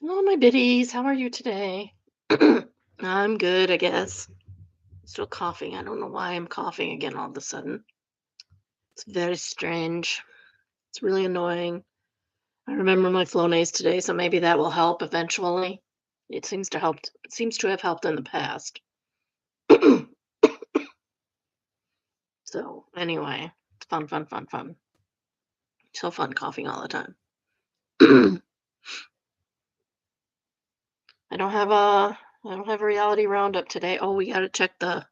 Hello, my biddies. How are you today? I'm good, I guess. Still coughing. I don't know why I'm coughing again all of a sudden. It's very strange. It's really annoying. I remember my Flonase today, so maybe that will help eventually. It seems to help. It seems to have helped in the past. So anyway, it's fun, fun, fun, fun. So fun coughing all the time. I don't have a reality roundup today. Oh, we gotta check the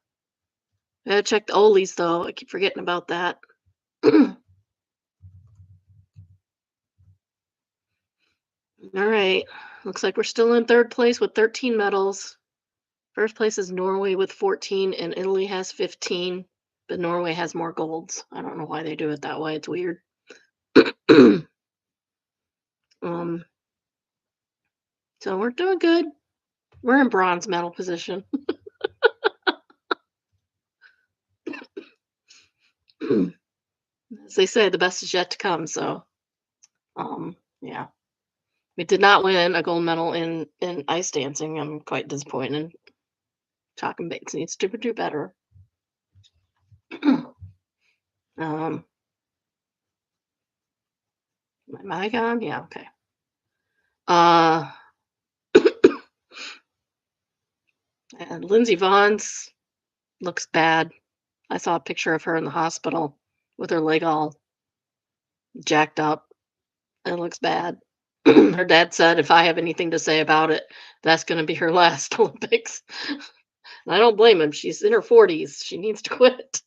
Olies though. I keep forgetting about that. All right. Looks like we're still in third place with 13 medals. First place is Norway with 14, and Italy has 15. But Norway has more golds. I don't know why they do it that way. It's weird. um, so we're doing good. We're in bronze medal position. As they say, the best is yet to come. So, yeah, we did not win a gold medal in ice dancing. I'm quite disappointed. Chalk and Bates needs to do better. um, my mic on? Yeah, okay. Uh, and Lindsey Vaughn's looks bad. I saw a picture of her in the hospital with her leg all jacked up. It looks bad. Her dad said if I have anything to say about it, that's going to be her last Olympics. And I don't blame him. She's in her 40s. She needs to quit.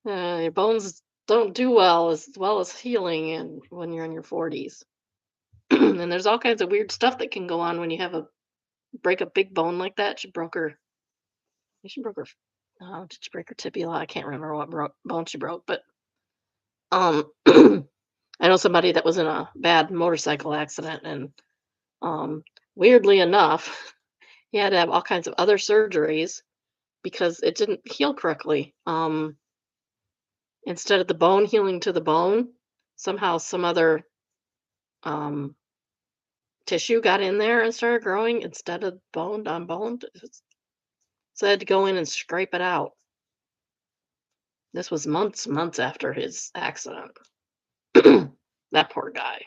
Your bones don't do well as healing and when you're in your 40s. And there's all kinds of weird stuff that can go on when you have a break a big bone like that. She broke her oh, did she break her tibia? I can't remember what bone she broke, but I know somebody that was in a bad motorcycle accident, and um, weirdly enough, he had to have all kinds of other surgeries because it didn't heal correctly. Instead of the bone healing to the bone, somehow some other um, tissue got in there and started growing instead of bone on bone. So I had to go in and scrape it out. This was months after his accident. That poor guy.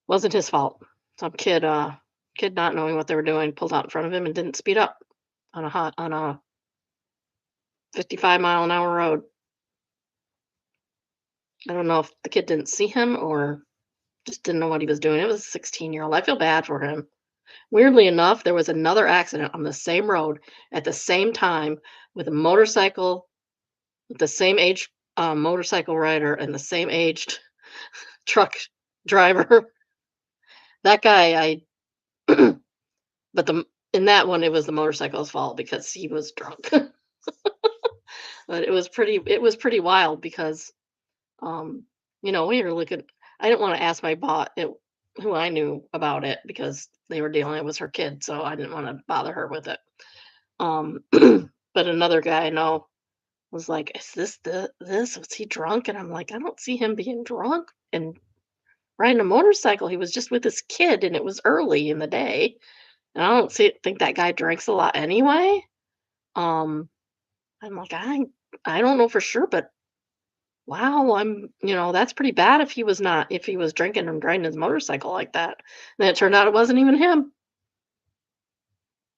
Wasn't his fault. Some kid not knowing what they were doing pulled out in front of him and didn't speed up on a 55-mile-an-hour road. I don't know if the kid didn't see him or just didn't know what he was doing. It was a 16-year-old. I feel bad for him. Weirdly enough, there was another accident on the same road at the same time with a motorcycle, with the same age motorcycle rider and the same aged truck driver. That guy, but in that one, it was the motorcycle's fault because he was drunk. But it was pretty wild because um, we were looking. I didn't want to ask my who I knew about it because they were dealing it was her kid, so I didn't want to bother her with it. Um, but another guy I know was like, "Is this? Was he drunk?" And I'm like, "I don't see him being drunk and riding a motorcycle. He was just with his kid, and it was early in the day, and I don't think that guy drinks a lot anyway." Um, I'm like, I don't know for sure, but wow, that's pretty bad if he was drinking and riding his motorcycle like that. And it turned out it wasn't even him.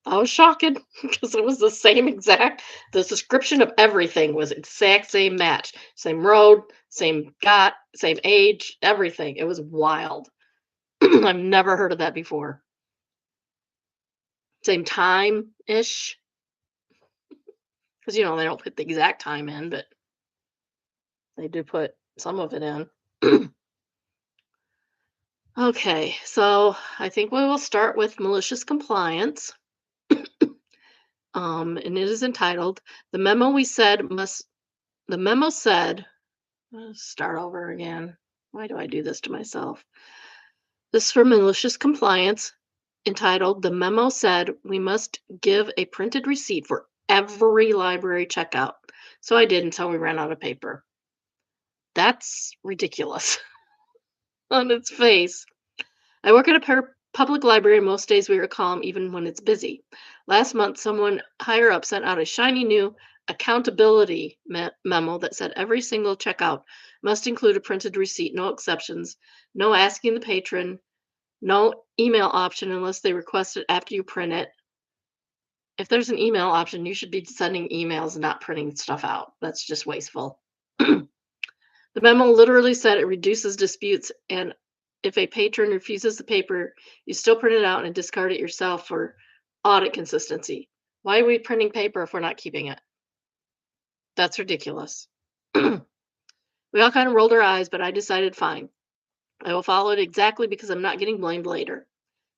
I was shocked because it was the description of everything was exact same match. Same road, same age, everything. It was wild. I've never heard of that before. Same time-ish. Because they don't put the exact time in, but they do put some of it in. Okay, so I think we will start with malicious compliance. And it is entitled "The Memo We Said Must." The memo said, start over again. Why do I do this to myself? This is for malicious compliance, entitled "The Memo Said We Must Give a Printed Receipt for Every Library Checkout." So I did until we ran out of paper. That's ridiculous on its face. I work at a public library, and most days we are calm even when it's busy. Last month, someone higher up sent out a shiny new accountability memo that said every single checkout must include a printed receipt, no exceptions, no asking the patron, no email option unless they request it after you print it. If there's an email option, you should be sending emails, not printing stuff out. That's just wasteful. The memo literally said it reduces disputes, and if a patron refuses the paper, you still print it out and discard it yourself for audit consistency. Why are we printing paper if we're not keeping it? That's ridiculous. We all kind of rolled our eyes, but I decided fine. I will follow it exactly because I'm not getting blamed later.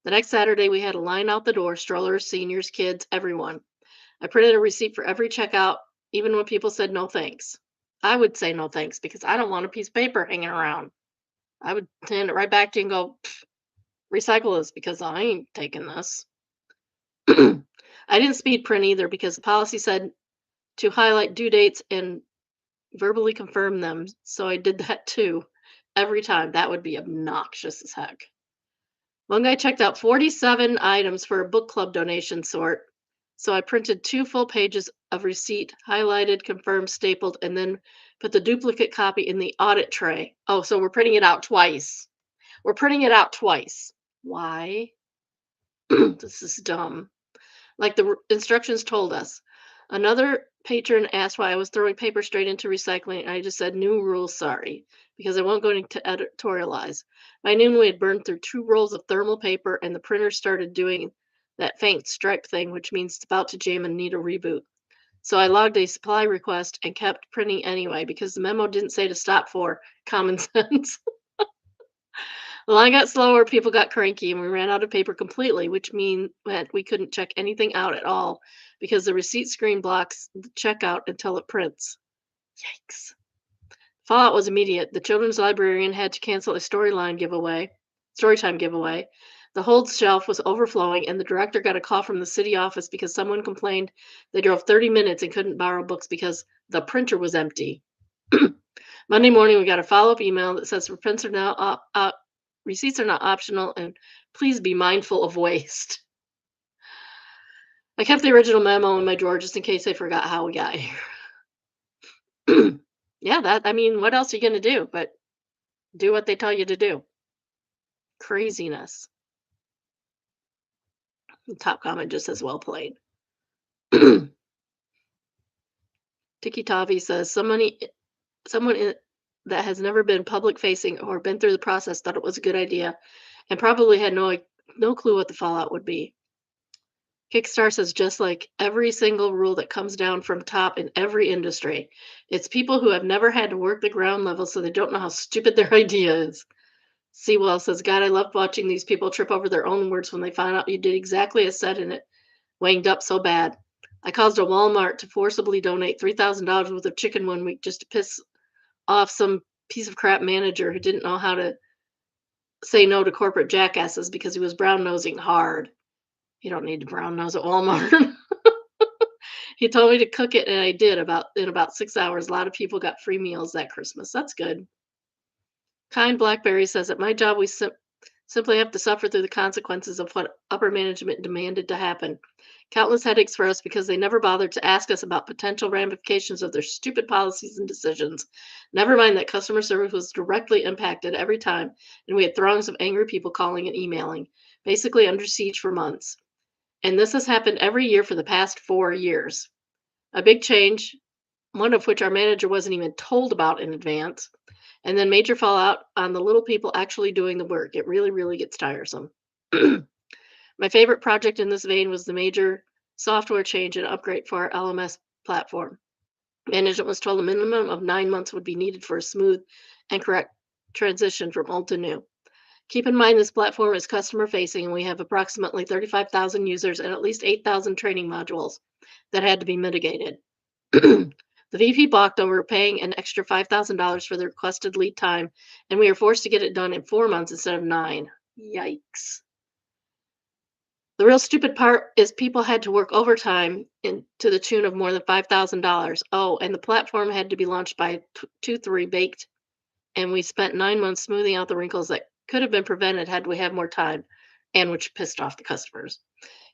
The next Saturday, we had a line out the door, strollers, seniors, kids, everyone. I printed a receipt for every checkout, even when people said no thanks. I would say no thanks because I don't want a piece of paper hanging around. I would hand it right back to you and go, "Pff, recycle this because I ain't taking this." I didn't speed print either because the policy said to highlight due dates and verbally confirm them. So I did that too. Every time. That would be obnoxious as heck. One guy checked out 47 items for a book club donation sort. So I printed 2 full pages of receipt, highlighted, confirmed, stapled, and then put the duplicate copy in the audit tray. Oh, so we're printing it out twice. We're printing it out twice. Why? This is dumb. Like the instructions told us. Another patron asked why I was throwing paper straight into recycling, and I just said, new rules, sorry, because I won't go into editorialize. By noon, we had burned through 2 rolls of thermal paper, and the printer started doing that faint stripe thing, which means it's about to jam and need a reboot. So I logged a supply request and kept printing anyway because the memo didn't say to stop for common sense. The line got slower, people got cranky, and we ran out of paper completely, which meant we couldn't check anything out at all because the receipt screen blocks the checkout until it prints. Yikes. Fallout was immediate. The children's librarian had to cancel a storytime giveaway. The hold shelf was overflowing, and the director got a call from the city office because someone complained they drove 30 minutes and couldn't borrow books because the printer was empty. Monday morning, we got a follow-up email that says receipts are not optional, and please be mindful of waste. I kept the original memo in my drawer just in case I forgot how we got here. Yeah, I mean, what else are you going to do but do what they tell you to do? Craziness. The top comment just says, well played. Tiki Tavi says, that has never been public facing or been through the process thought it was a good idea and probably had no clue what the fallout would be. Kickstar says just like every single rule that comes down from top in every industry, it's people who have never had to work the ground level, so they don't know how stupid their idea is. Sewell says, God, I loved watching these people trip over their own words when they found out you did exactly as said and it wanged up so bad. I caused a Walmart to forcibly donate $3,000 worth of chicken one week just to piss off some piece of crap manager who didn't know how to say no to corporate jackasses because he was brown nosing hard. You don't need to brown nose at Walmart. He told me to cook it, and I did in about 6 hours. A lot of people got free meals that Christmas. That's good. Kind Blackberry says at my job, we simply have to suffer through the consequences of what upper management demanded to happen. Countless headaches for us because they never bothered to ask us about potential ramifications of their stupid policies and decisions. Never mind that customer service was directly impacted every time, and we had throngs of angry people calling and emailing, basically under siege for months. And this has happened every year for the past 4 years. A big change, one of which our manager wasn't even told about in advance, and then major fallout on the little people actually doing the work. It really, really gets tiresome. My favorite project in this vein was the major software change and upgrade for our LMS platform. Management was told a minimum of 9 months would be needed for a smooth and correct transition from old to new. Keep in mind this platform is customer facing and we have approximately 35,000 users and at least 8,000 training modules that had to be mitigated. The VP balked over paying an extra $5,000 for the requested lead time, and we were forced to get it done in 4 months instead of 9. Yikes. The real stupid part is people had to work overtime to the tune of more than $5,000. Oh, and the platform had to be launched by 2/3 baked, and we spent 9 months smoothing out the wrinkles that could have been prevented had we had more time, and which pissed off the customers.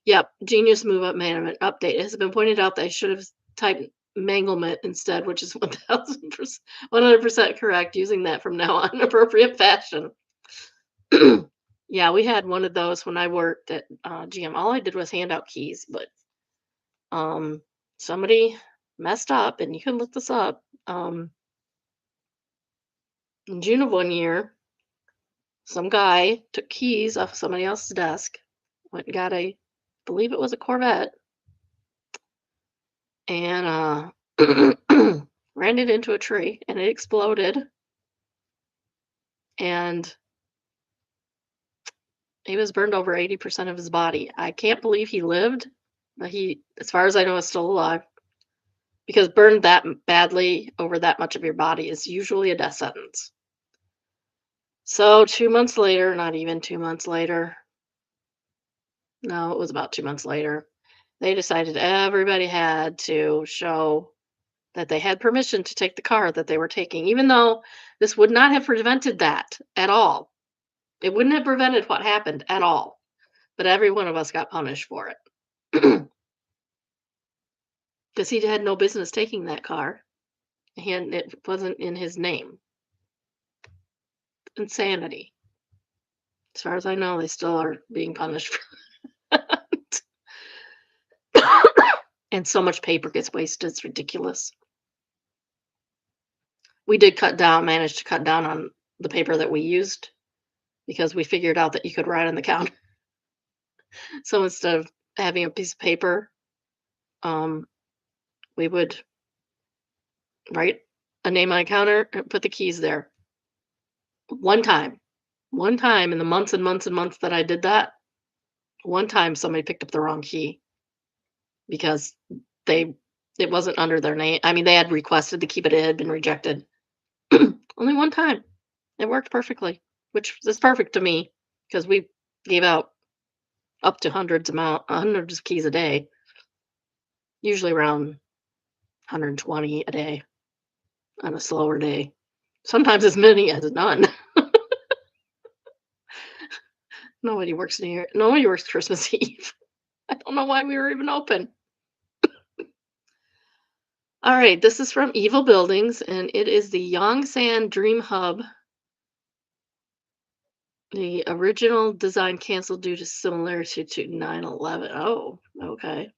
Yep, genius move up management update. It has been pointed out that I should have typed manglement instead, which is 1000%, 100% correct. Using that from now on in appropriate fashion. Yeah, we had one of those when I worked at GM. All I did was hand out keys, but um, somebody messed up, and you can look this up. In June of one year, some guy took keys off somebody else's desk, went and got believe it was a Corvette, and ran it into a tree, and it exploded, and he was burned over 80% of his body. I can't believe he lived, but he, as far as I know, is still alive. Because burned that badly over that much of your body is usually a death sentence. So 2 months later, not even 2 months later, no, it was about 2 months later, they decided everybody had to show that they had permission to take the car that they were taking, even though this would not have prevented that at all. It wouldn't have prevented what happened at all. But every one of us got punished for it. Because he had no business taking that car. And it wasn't in his name. Insanity. As far as I know, they still are being punished for that. And so much paper gets wasted, it's ridiculous. We did manage to cut down on the paper that we used because we figured out that you could write on the counter. So instead of having a piece of paper, we would write a name on a counter and put the keys there. One time in the months and months and months that I did that, one time somebody picked up the wrong key because it wasn't under their name. I mean, they had requested to keep it. It had been rejected. Only one time. It worked perfectly, which is perfect to me because we gave out up to hundreds of keys a day, usually around 120 a day on a slower day. Sometimes as many as none. Nobody works Christmas Eve. I don't know why we were even open. All right, this is from Evil Buildings, and it is the Yongsan Dream Hub. The original design canceled due to similarity to 9/11. Oh, okay.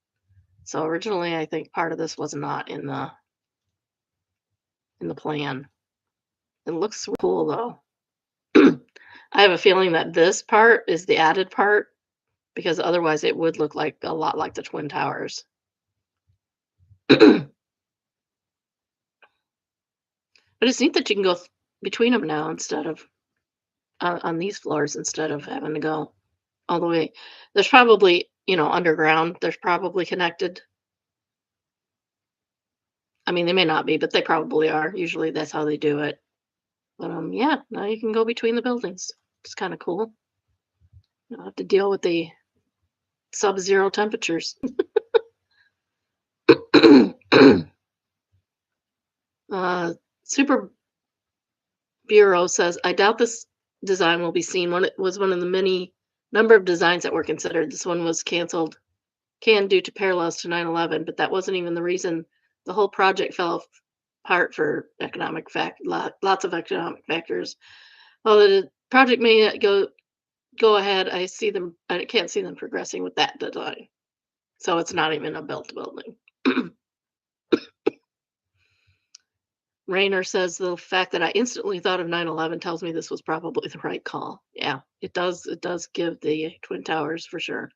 So originally, I think part of this was not in the plan. It looks cool though. I have a feeling that this part is the added part because otherwise it would look like a lot like the Twin Towers. But it's neat that you can go between them now instead of on these floors instead of having to go all the way. There's probably, underground. There's probably connected. I mean, they may not be, but they probably are. Usually that's how they do it. But yeah, now you can go between the buildings. It's kind of cool. You don't have to deal with the sub-zero temperatures. Super Bureau says, I doubt this design will be seen. It was one of the many number of designs that were considered. This one was canned due to parallels to 9/11, but that wasn't even the reason. The whole project fell apart for lots of economic factors. Although the project may not go ahead, I can't see them progressing with that design. So it's not even a built building. Rayner says the fact that I instantly thought of 9/11 tells me this was probably the right call. Yeah, it does. It does give the Twin Towers for sure.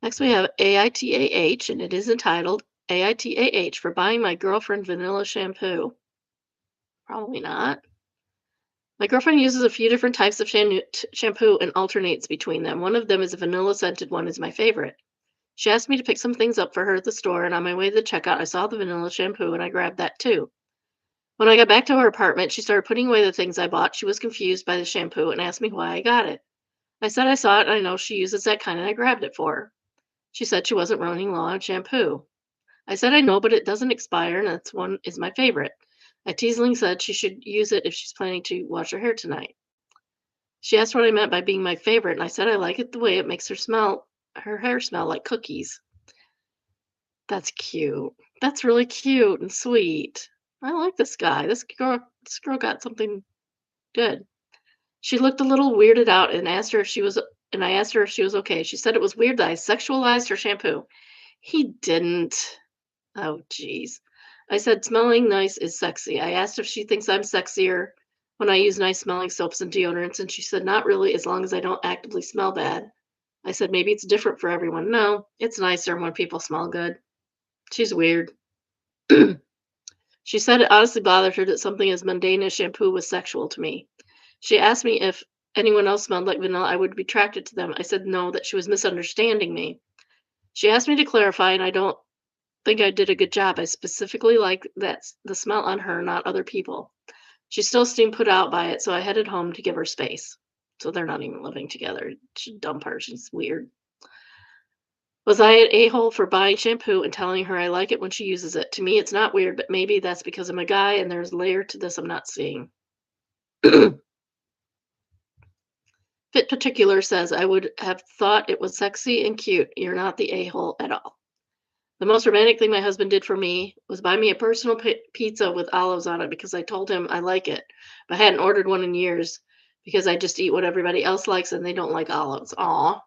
Next we have AITAH, and it is entitled AITAH for buying my girlfriend vanilla shampoo. Probably not. My girlfriend uses a few different types of shampoo and alternates between them. One of them is a vanilla scented one, is my favorite. She asked me to pick some things up for her at the store, and on my way to the checkout, I saw the vanilla shampoo, and I grabbed that too. When I got back to her apartment, she started putting away the things I bought. She was confused by the shampoo and asked me why I got it. I said I saw it, and I know she uses that kind, and I grabbed it for her. She said she wasn't running low on shampoo. I said I know, but it doesn't expire, and that's one is my favorite. I teasingly said she should use it if she's planning to wash her hair tonight. She asked what I meant by being my favorite, and I said I like it the way it makes her hair smell like cookies. That's cute. That's really cute and sweet. I like this guy. This girl got something good. She looked a little weirded out and I asked her if she was okay. She said it was weird that I sexualized her shampoo. He didn't. Oh, geez. I said smelling nice is sexy. I asked if she thinks I'm sexier when I use nice smelling soaps and deodorants, and she said not really as long as I don't actively smell bad. I said maybe it's different for everyone. No, it's nicer when people smell good. She's weird. She said it honestly bothered her that something as mundane as shampoo was sexual to me. She asked me if anyone else smelled like vanilla, I would be attracted to them. I said no, that she was misunderstanding me. She asked me to clarify, and I don't think I did a good job. I specifically like the smell on her, not other people. She still seemed put out by it, so I headed home to give her space. So they're not even living together. Should dump her. She's weird. Was I an a-hole for buying shampoo and telling her I like it when she uses it? To me, it's not weird, but maybe that's because I'm a guy and there's a layer to this I'm not seeing. Fit Particular says, I would have thought it was sexy and cute. You're not the a-hole at all. The most romantic thing my husband did for me was buy me a personal pizza with olives on it because I told him I like it, but I hadn't ordered one in years because I just eat what everybody else likes and they don't like olives. Aw.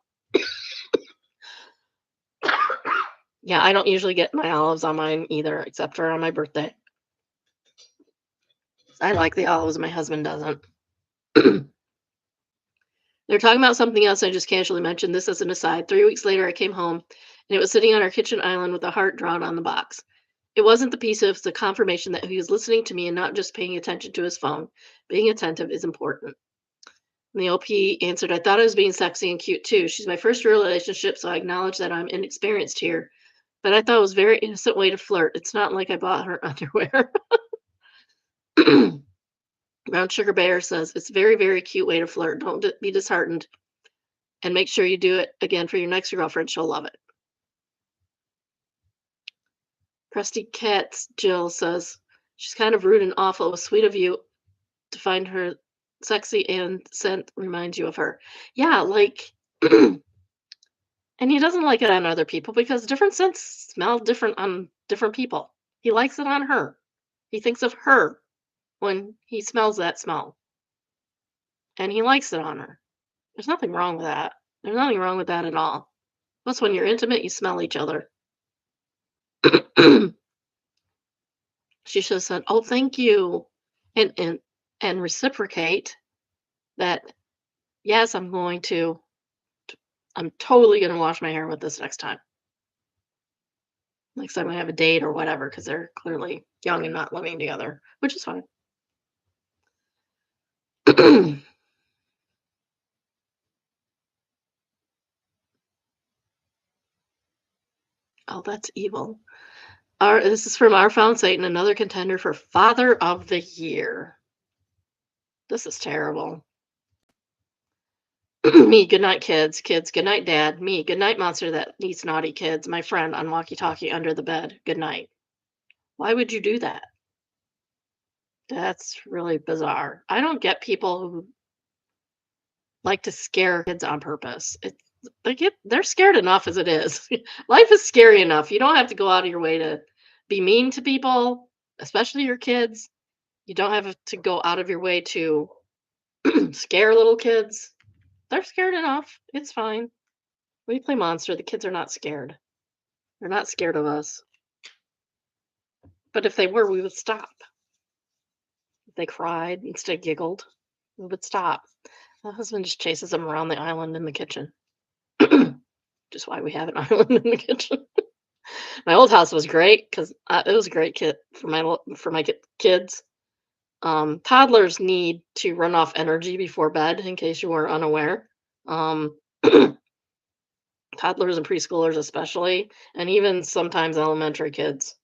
Yeah, I don't usually get my olives on mine either, except for on my birthday. I like the olives, my husband doesn't. They're talking about something else. I just casually mentioned this as an aside. 3 weeks later, I came home and it was sitting on our kitchen island with a heart drawn on the box. It wasn't the piece, it was the confirmation that he was listening to me and not just paying attention to his phone. Being attentive is important. And the OP answered, I thought I was being sexy and cute too. She's my first real relationship, so I acknowledge that I'm inexperienced here. But I thought it was a very innocent way to flirt. It's not like I bought her underwear. Brown Sugar Bear says, it's a very, very cute way to flirt. Don't be disheartened and make sure you do it again for your next girlfriend. She'll love it. Crusty Cats Jill says, she's kind of rude and awful. It was sweet of you to find her sexy and scent reminds you of her. Yeah, like, and he doesn't like it on other people because different scents smell different on different people. He likes it on her. He thinks of her when he smells that smell, and he likes it on her. There's nothing wrong with that. There's nothing wrong with that at all. Plus, when you're intimate, you smell each other. She should have said, "Oh, thank you," and and reciprocate that. Yes, I'm totally gonna wash my hair with this next time. Next time I have a date or whatever, because they're clearly young and not living together, which is fine. Oh, that's evil. This is from Our Found Satan, another contender for Father of the Year. This is terrible. Me, good night, kids. Kids, good night, Dad. Me, good night, monster that eats naughty kids. My friend on walkie-talkie under the bed. Good night. Why would you do that? That's really bizarre. I don't get people who like to scare kids on purpose. They're scared enough as it is. Life is scary enough. You don't have to go out of your way to be mean to people, especially your kids. You don't have to go out of your way to scare little kids. They're scared enough. It's fine. We play monster. The kids are not scared. They're not scared of us. But if they were, we would stop. If they cried instead giggled, we would stop. My husband just chases them around the island in the kitchen. Just why we have an island in the kitchen. My old house was great because it was a great kit for kids. Toddlers need to run off energy before bed, in case you were unaware. Toddlers and preschoolers, especially, and even sometimes elementary kids.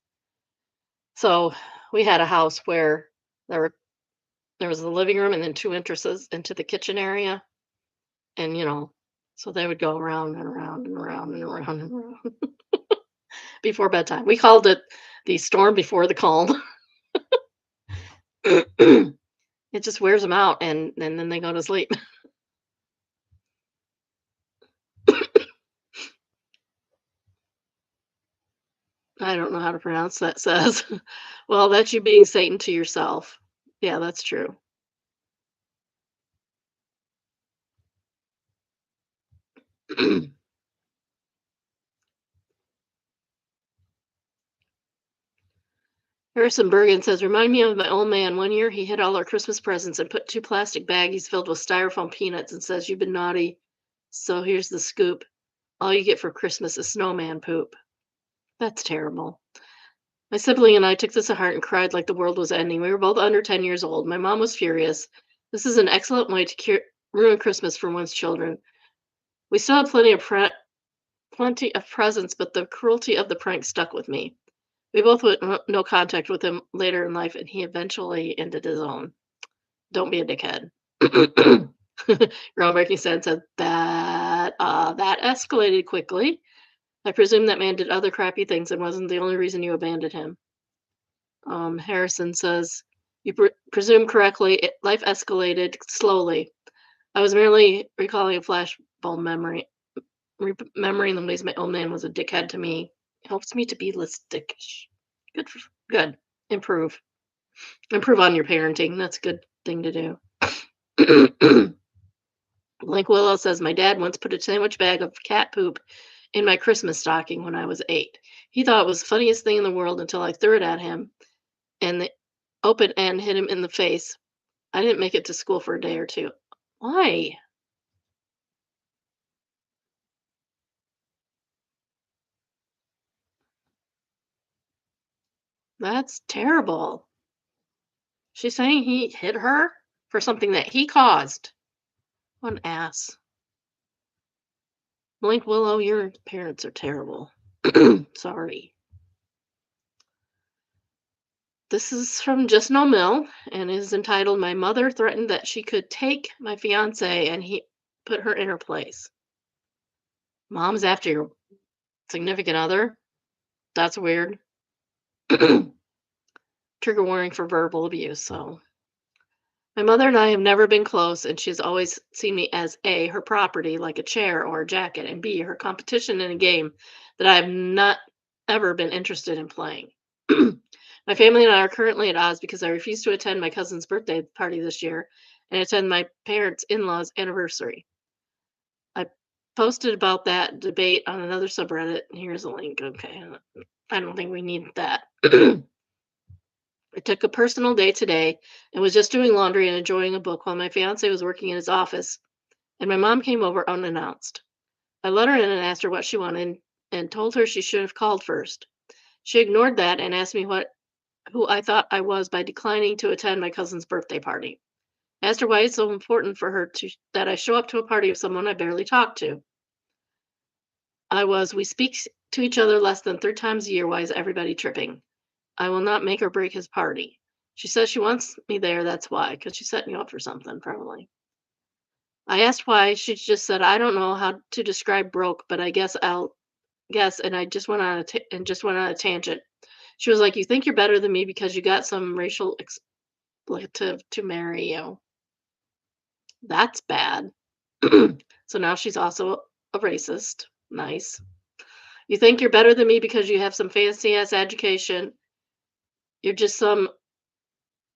So we had a house where there was the living room and then two entrances into the kitchen area, and so they would go around and around and around and around and around before bedtime. We called it the storm before the calm. It just wears them out, and then they go to sleep. I don't know how to pronounce that says. Well, that's you being Satan to yourself. Yeah, that's true. Harrison Bergen says, remind me of my old man. One year he hid all our Christmas presents and put two plastic baggies filled with styrofoam peanuts and says, you've been naughty. So here's the scoop. All you get for Christmas is snowman poop. That's terrible. My sibling and I took this to heart and cried like the world was ending. We were both under 10 years old. My mom was furious. This is an excellent way to ruin Christmas for one's children. We still had plenty of presents, but the cruelty of the prank stuck with me. We both went no contact with him later in life, and he eventually ended his own. Don't be a dickhead. Groundbreaking said that escalated quickly. I presume that man did other crappy things and wasn't the only reason you abandoned him. Harrison says, you presume correctly. Life escalated slowly. I was merely recalling a flashbulb memory, remembering the ways my old man was a dickhead to me. Helps me to be less dickish. Good, good. Improve. Improve on your parenting. That's a good thing to do. Blink Willow says, my dad once put a sandwich bag of cat poop in my Christmas stocking when I was 8. He thought it was the funniest thing in the world until I threw it at him and the open end hit him in the face. I didn't make it to school for a day or two. Why? That's terrible. She's saying he hit her for something that he caused. What an ass. Blink Willow, your parents are terrible. Sorry. This is from Just No Mill and is entitled My Mother Threatened That She Could Take My Fiance and He Put Her in Her Place. Mom's after your significant other? That's weird. Trigger warning for verbal abuse. So, my mother and I have never been close, and she's always seen me as A, her property, like a chair or a jacket, and B, her competition in a game that I have not ever been interested in playing. My family and I are currently at odds because I refuse to attend my cousin's birthday party this year and attend my parents' in law's anniversary. I posted about that debate on another subreddit. Here's a link. Okay. I don't think we need that. I took a personal day today and was just doing laundry and enjoying a book while my fiance was working in his office, and my mom came over unannounced. I let her in and asked her what she wanted and told her she should have called first. She ignored that and asked me who I thought I was by declining to attend my cousin's birthday party. I asked her why it's so important for her that I show up to a party of someone I barely talk to. We speak to each other less than 3 times a year. Why is everybody tripping? I will not make or break his party. She says she wants me there. That's why, because she's setting you up for something, probably. I asked why. She just said, I don't know how to describe broke, but I guess I'll guess. And I just went on a tangent. She was like, you think you're better than me because you got some racial expletive to marry you. That's bad. So now she's also a racist. Nice. You think you're better than me because you have some fancy ass education. You're just some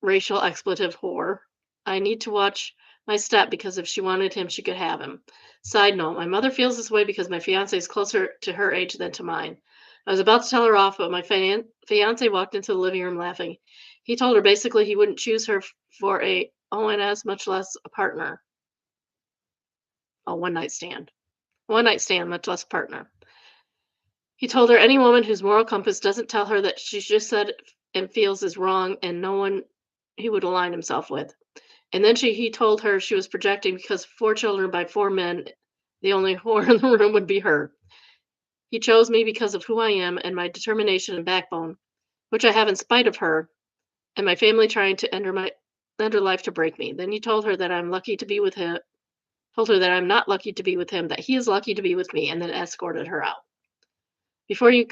racial expletive whore. I need to watch my step because if she wanted him, she could have him. Side note, my mother feels this way because my fiance is closer to her age than to mine. I was about to tell her off, but my fiance walked into the living room laughing. He told her basically he wouldn't choose her for a ONS, much less a partner. A one night stand. One night stand, much less partner. He told her any woman whose moral compass doesn't tell her that she just said and feels is wrong and no one he would align himself with. And then he told her she was projecting because 4 children by 4 men, the only whore in the room would be her. He chose me because of who I am and my determination and backbone, which I have in spite of her, and my family trying to end her life to break me. Then he told her that I'm lucky to be with him, told her that I'm not lucky to be with him, that he is lucky to be with me, and then escorted her out. Before you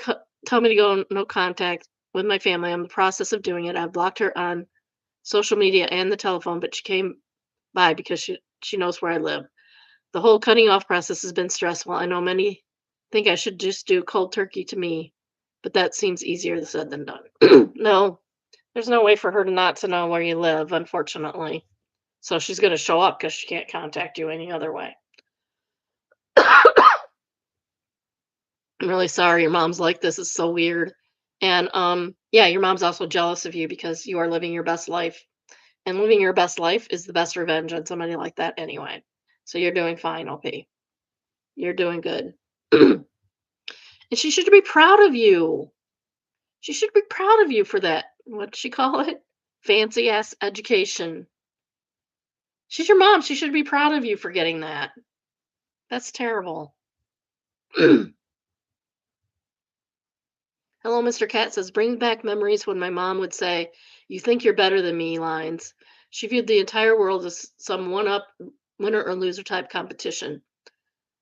tell me to go no contact with my family, I'm in the process of doing it. I've blocked her on social media, and the telephone, but she came by because she knows where I live. The whole cutting off process has been stressful. I know many think I should just do cold turkey to me, but that seems easier said than done. No, there's no way for her to not to know where you live, unfortunately. So she's going to show up because she can't contact you any other way. I'm really sorry your mom's like this. It's so weird. And yeah, your mom's also jealous of you because you are living your best life. And living your best life is the best revenge on somebody like that anyway. So you're doing fine, OP. You're doing good. And she should be proud of you. She should be proud of you for that. What'd she call it? Fancy ass education. She's your mom. She should be proud of you for getting that. That's terrible. Hello, Mr. Cat says, bring back memories when my mom would say, "You think you're better than me" lines. She viewed the entire world as some one up, winner or loser type competition.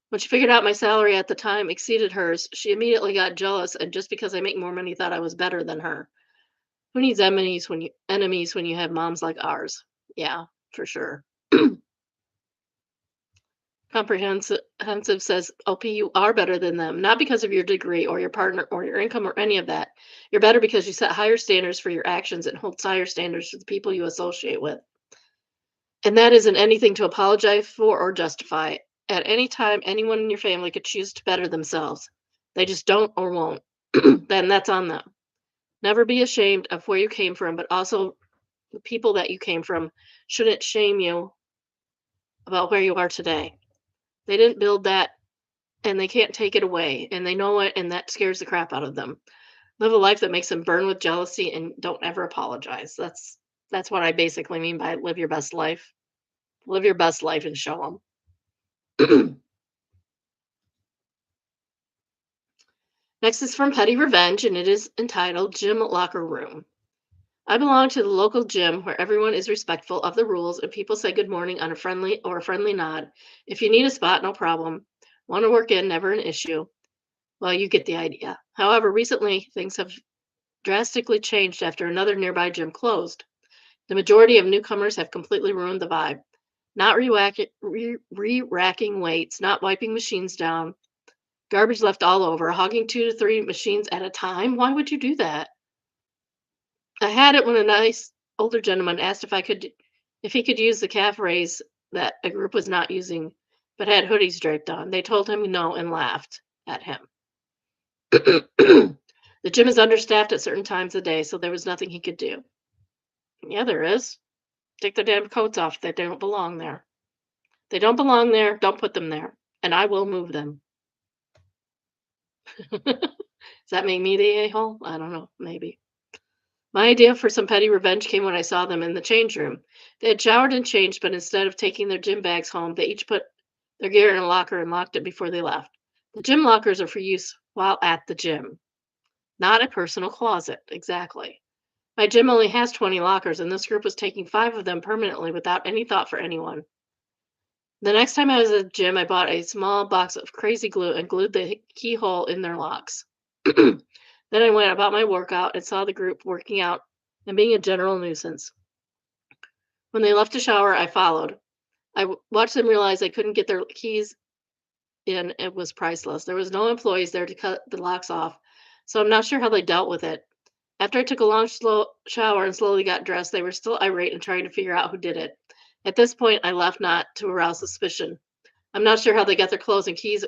When she figured out my salary at the time exceeded hers, she immediately got jealous and just because I make more money thought I was better than her. Who needs enemies when you have moms like ours? Yeah, for sure. Comprehensive says, "OP, you are better than them, not because of your degree or your partner or your income or any of that. You're better because you set higher standards for your actions and hold higher standards for the people you associate with. And that isn't anything to apologize for or justify. At any time, anyone in your family could choose to better themselves. They just don't or won't. Then that's on them. Never be ashamed of where you came from, but also the people that you came from shouldn't shame you about where you are today. They didn't build that and they can't take it away, and they know it, and that scares the crap out of them. Live a life that makes them burn with jealousy and don't ever apologize. That's what I basically mean by live your best life. Live your best life and show them." Next is from Petty Revenge, and it is entitled Gym Locker Room. I belong to the local gym where everyone is respectful of the rules and people say good morning on a friendly nod. If you need a spot, no problem. Want to work in, never an issue. Well, you get the idea. However, recently things have drastically changed after another nearby gym closed. The majority of newcomers have completely ruined the vibe. Not re-racking weights, not wiping machines down, garbage left all over, hogging 2 to 3 machines at a time. Why would you do that? I had it when a nice older gentleman asked if he could use the calf raise that a group was not using, but had hoodies draped on. They told him no and laughed at him. The gym is understaffed at certain times of the day, so there was nothing he could do. Yeah, there is. Take their damn coats off. They don't belong there. They don't belong there. Don't put them there. And I will move them. Does that make me the a-hole? I don't know. Maybe. My idea for some petty revenge came when I saw them in the change room. They had showered and changed, but instead of taking their gym bags home, they each put their gear in a locker and locked it before they left. The gym lockers are for use while at the gym, not a personal closet. Exactly. My gym only has 20 lockers, and this group was taking 5 of them permanently without any thought for anyone. The next time I was at the gym, I bought a small box of crazy glue and glued the keyhole in their locks. Then I went about my workout and saw the group working out and being a general nuisance. When they left to shower, I followed. Watched them realize they couldn't get their keys in. It was priceless. There was no employees there to cut the locks off, so I'm not sure how they dealt with it. After I took a long, slow shower and slowly got dressed, they were still irate and trying to figure out who did it. At this point, I left not to arouse suspicion. I'm not sure how they got their clothes and keys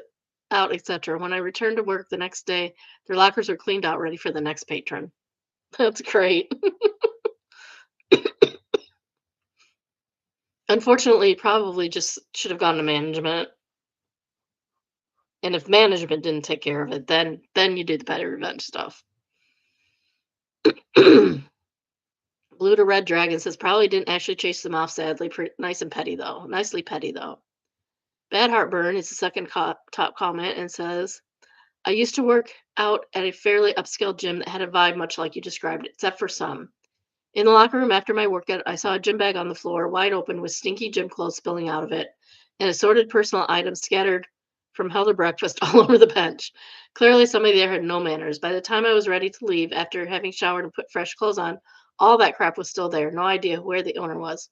out, etc. When I returned to work the next day, their lockers were cleaned out, ready for the next patron. That's great. Unfortunately, it probably just should have gone to management. And if management didn't take care of it, then you do the petty revenge stuff. Blue to Red Dragon says probably didn't actually chase them off. Sadly, nice and petty though. Nicely petty though. Bad Heartburn is the second top comment and says, I used to work out at a fairly upscale gym that had a vibe much like you described it, except for some. In the locker room after my workout, I saw a gym bag on the floor, wide open, with stinky gym clothes spilling out of it, and assorted personal items scattered from Helder breakfast all over the bench. Clearly, somebody there had no manners. By the time I was ready to leave, after having showered and put fresh clothes on, All that crap was still there. No idea where the owner was.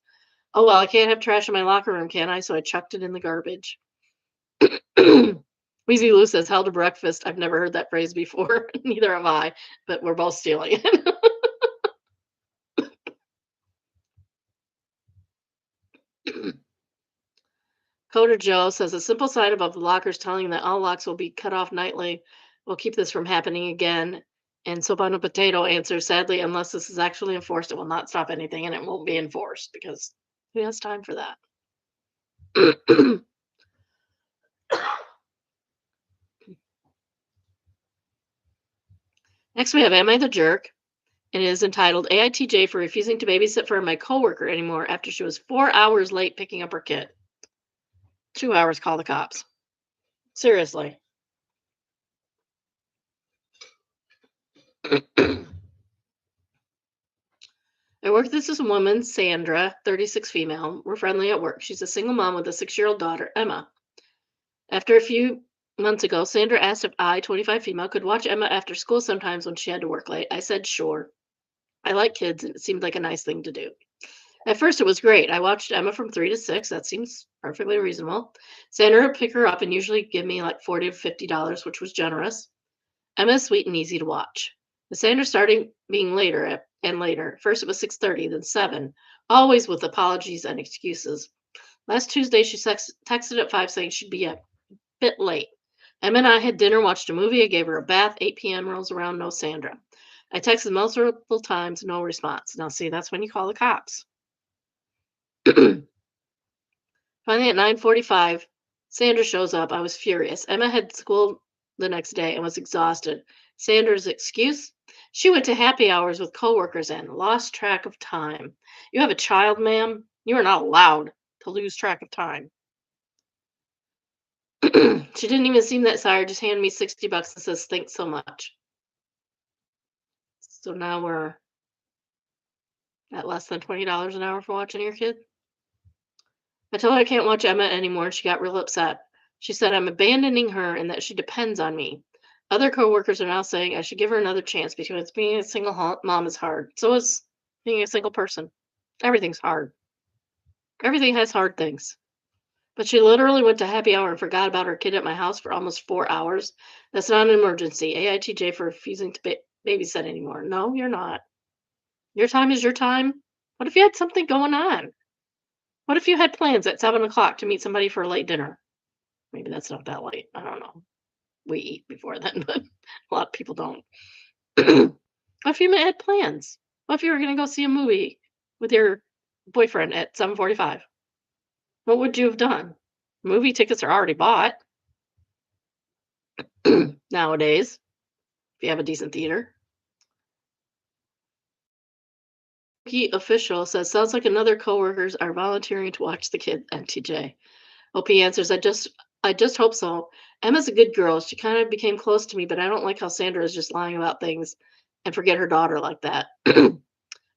Oh, well, I can't have trash in my locker room, can I? So I chucked it in the garbage. Wheezy Lou says, hell to breakfast. I've never heard that phrase before. Neither have I, but we're both stealing it. Coder Joe says, a simple sign above the lockers telling that all locks will be cut off nightly will keep this from happening again. And Soap on a Potato answers, sadly, unless this is actually enforced, it will not stop anything and it won't be enforced because who has time for that? Next, we have Am I the Jerk? And it is entitled AITJ for refusing to babysit for my coworker anymore after she was 4 hours late picking up her kid. 2 hours, call the cops. Seriously. At work, this is a woman, Sandra, 36 female. We're friendly at work. She's a single mom with a 6-year-old daughter, Emma. After a few months ago, Sandra asked if I, 25 female, could watch Emma after school sometimes when she had to work late. I said sure. I like kids, and it seemed like a nice thing to do. At first, it was great. I watched Emma from 3 to 6. That seems perfectly reasonable. Sandra would pick her up and usually give me like $40 to $50, which was generous. Emma is sweet and easy to watch. The Sandra starting being later and later. First, it was 6:30, then 7, always with apologies and excuses. Last Tuesday, she texted at 5 saying she'd be a bit late. Emma and I had dinner, watched a movie. I gave her a bath. 8 p.m. rolls around, no Sandra. I texted multiple times, no response. Now, see, that's when you call the cops. Finally, at 9:45, Sandra shows up. I was furious. Emma had school the next day and was exhausted. Sandra's excuse? She went to happy hours with coworkers and lost track of time. You have a child, ma'am. You are not allowed to lose track of time. She didn't even seem that sorry. Just handed me $60 and says, thanks so much. So now we're at less than $20 an hour for watching your kid. I told her I can't watch Emma anymore, and she got real upset. She said I'm abandoning her and that she depends on me. Other coworkers are now saying I should give her another chance because being a single mom is hard. So is being a single person. Everything's hard. Everything has hard things. But she literally went to happy hour and forgot about her kid at my house for almost 4 hours. That's not an emergency. AITJ for refusing to babysit anymore. No, you're not. Your time is your time. What if you had something going on? What if you had plans at 7 o'clock to meet somebody for a late dinner? Maybe that's not that late. I don't know. We eat before then, but a lot of people don't. What if you had plans? What if you were going to go see a movie with your boyfriend at 7:45? What would you have done? Movie tickets are already bought nowadays, if you have a decent theater. Key official says, sounds like another coworkers are volunteering to watch the kid, NTJ. OP answers, I just hope so. Emma's a good girl. She kind of became close to me, but I don't like how Sandra is just lying about things and forget her daughter like that.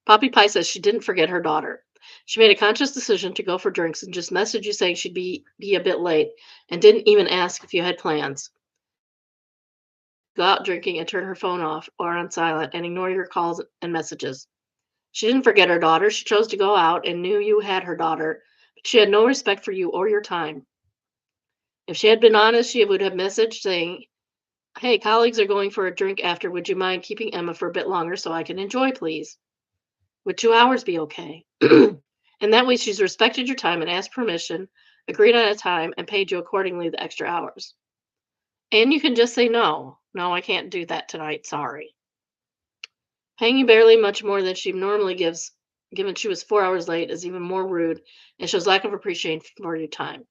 Poppy Pie says she didn't forget her daughter. She made a conscious decision to go for drinks and just messaged you saying she'd be a bit late and didn't even ask if you had plans. Go out drinking and turn her phone off or on silent and ignore your calls and messages. She didn't forget her daughter. She chose to go out and knew you had her daughter, but she had no respect for you or your time. If she had been honest, she would have messaged saying, hey, colleagues are going for a drink after. Would you mind keeping Emma for a bit longer so I can enjoy, please? Would 2 hours be okay? And that way she's respected your time and asked permission, agreed on a time, and paid you accordingly the extra hours. And you can just say no. No, I can't do that tonight. Sorry. Paying you barely much more than she normally gives, given she was 4 hours late, is even more rude and shows lack of appreciation for your time.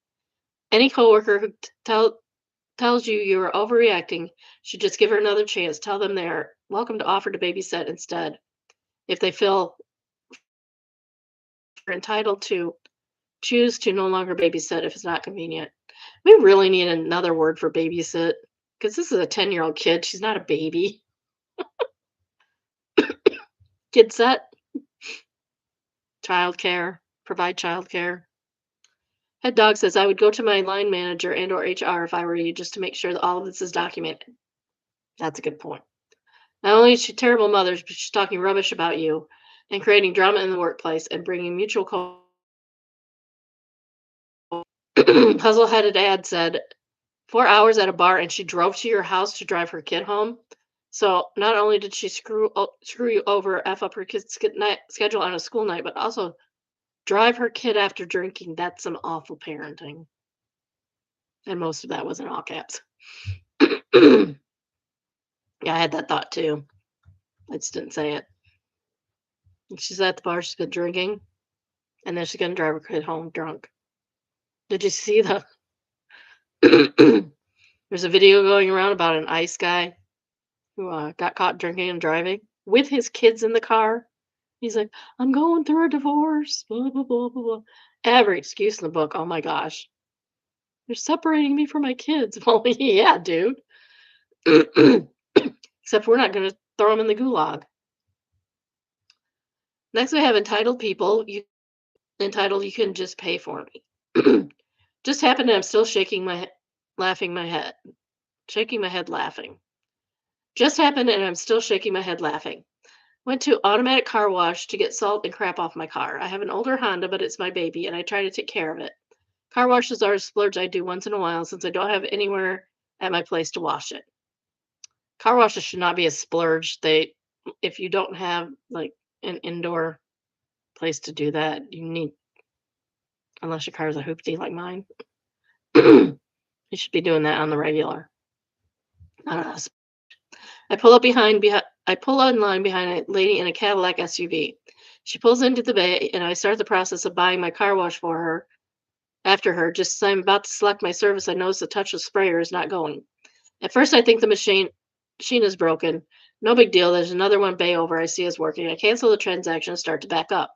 Any coworker who tells you you are overreacting should just give her another chance. Tell them they're welcome to offer to babysit instead if they feel they're entitled to choose to no longer babysit if it's not convenient. We really need another word for babysit because this is a 10-year-old kid. She's not a baby. Kid set, childcare, provide childcare. Head dog says I would go to my line manager and or HR if I were you just to make sure that all of this is documented. That's a good point. Not only is she a terrible mother, but she's talking rubbish about you. and creating drama in the workplace and bringing mutual Puzzle-headed ad said 4 hours at a bar and she drove to your house to drive her kid home. So not only did she screw you over, f up her kid's schedule on a school night, but also drive her kid after drinking. That's some awful parenting. And most of that was in all caps. Yeah, I had that thought too. I just didn't say it. She's at the bar, she's been drinking, and then she's gonna drive her kid home drunk. Did you see the there's a video going around about an ICE guy who got caught drinking and driving with his kids in the car. He's like, I'm going through a divorce, blah, blah, blah, blah, blah. Every excuse in the book. Oh my gosh. They're separating me from my kids. Well, yeah, dude. Except we're not going to throw them in the gulag. Next, we have entitled people. Entitled, you can just pay for me. Just happened and I'm still laughing my head. Shaking my head laughing. Just happened and I'm still shaking my head laughing. Went to automatic car wash to get salt and crap off my car. I have an older Honda, but it's my baby, and I try to take care of it. Car washes are a splurge I do once in a while since I don't have anywhere at my place to wash it. Car washes should not be a splurge. If you don't have like an indoor place to do that, you need, unless your car is a hoopty like mine, you should be doing that on the regular. Not us. I pull in line behind a lady in a Cadillac SUV. She pulls into the bay, and I start the process of buying my car wash for her. After her, just as I'm about to select my service, I notice the touchless sprayer is not going. At first, I think the machine is broken. No big deal. There's another one bay over I see is working. I cancel the transaction and start to back up.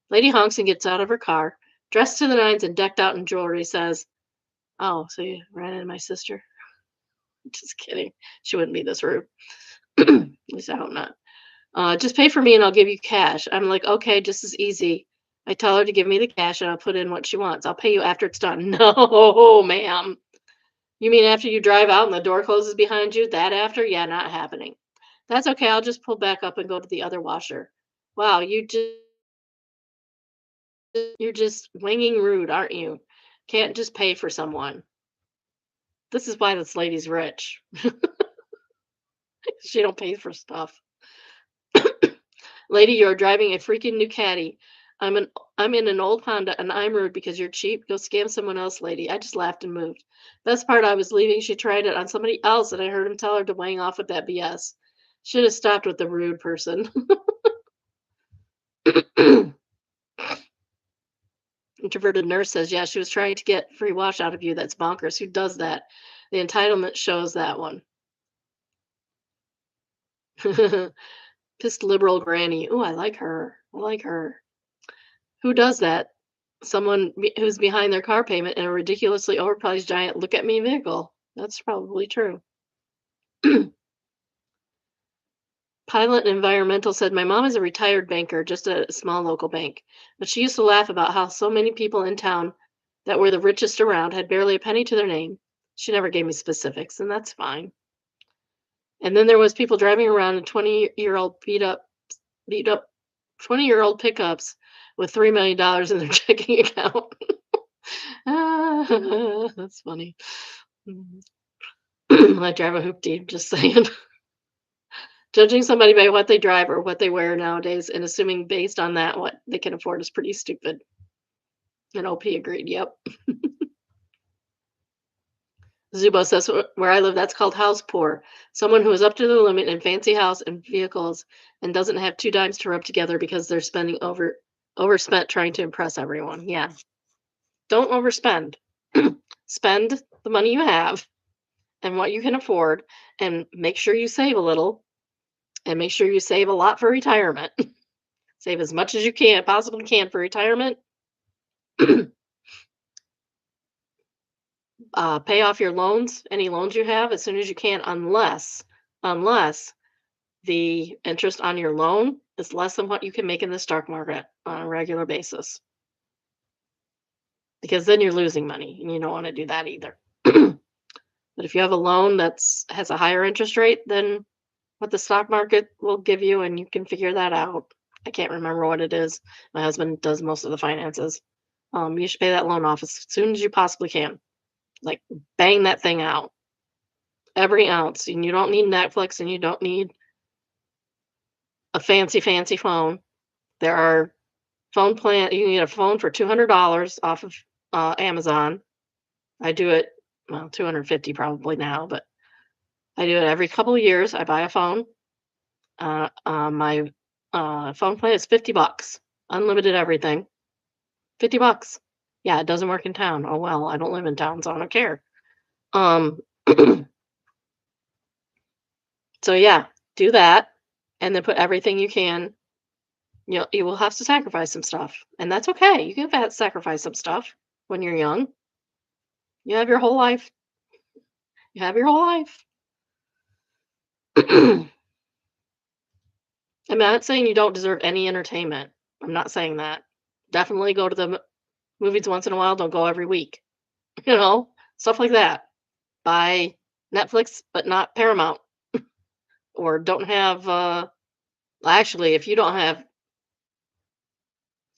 Lady honks and gets out of her car, dressed to the nines and decked out in jewelry, says, "Oh, so you ran into my sister?" Just kidding. She wouldn't be this rude. At least I hope not. Just pay for me and I'll give you cash. I'm like, okay, just as easy. I tell her to give me the cash and I'll put in what she wants. I'll pay you after it's done. No, ma'am. You mean after you drive out and the door closes behind you? That after? Yeah, not happening. That's okay. I'll just pull back up and go to the other washer. Wow, you're just winging rude, aren't you? Can't just pay for someone. This is why this lady's rich. She don't pay for stuff. Lady, you're driving a freaking new caddy. I'm in an old Honda and I'm rude because you're cheap. Go scam someone else, lady. I just laughed and moved. Best part, I was leaving. She tried it on somebody else and I heard him tell her to wang off with that BS. Should have stopped with the rude person. Introverted nurse says, yeah, she was trying to get free wash out of you. That's bonkers. Who does that? The entitlement shows that one. Pissed liberal granny. Oh, I like her. I like her. Who does that? Someone who's behind their car payment in a ridiculously overpriced giant look at me vehicle. That's probably true. Pilot Environmental said, my mom is a retired banker, just a small local bank. But she used to laugh about how so many people in town that were the richest around had barely a penny to their name. She never gave me specifics, and that's fine. And then there was people driving around in 20-year-old beat up 20-year-old pickups with $3 million in their checking account. That's funny. I drive a hoopty, just saying. Judging somebody by what they drive or what they wear nowadays and assuming based on that what they can afford is pretty stupid. And OP agreed, yep. Zubo says, where I live, that's called house poor. Someone who is up to the limit in fancy house and vehicles and doesn't have 2 dimes to rub together because they're spending overspent trying to impress everyone. Yeah. Don't overspend. Spend the money you have and what you can afford and make sure you save a little and make sure you save a lot for retirement. Save as much as you possibly can for retirement. Pay off your loans, any loans you have, as soon as you can, unless the interest on your loan is less than what you can make in the stock market on a regular basis. Because then you're losing money, and you don't want to do that either. But if you have a loan that has a higher interest rate than what the stock market will give you, and you can figure that out, I can't remember what it is. My husband does most of the finances. You should pay that loan off as soon as you possibly can. Like, bang that thing out, every ounce. And you don't need Netflix, and you don't need a fancy phone. There are phone plan. You can get a phone for $200 off of Amazon. I do it, well, 250 probably now, but I do it every couple of years. I buy a phone. My phone plan is $50, unlimited everything. $50. Yeah, it doesn't work in town. Oh well, I don't live in town, so I don't care. Um, so yeah, do that, and then put everything you can. You will have to sacrifice some stuff, and that's okay. You can sacrifice some stuff when you're young. You have your whole life. You have your whole life. I'm not saying you don't deserve any entertainment. I'm not saying that. Definitely go to the movies once in a while. Don't go every week. Stuff like that. Buy Netflix, but not Paramount, or don't have. Actually, if you don't have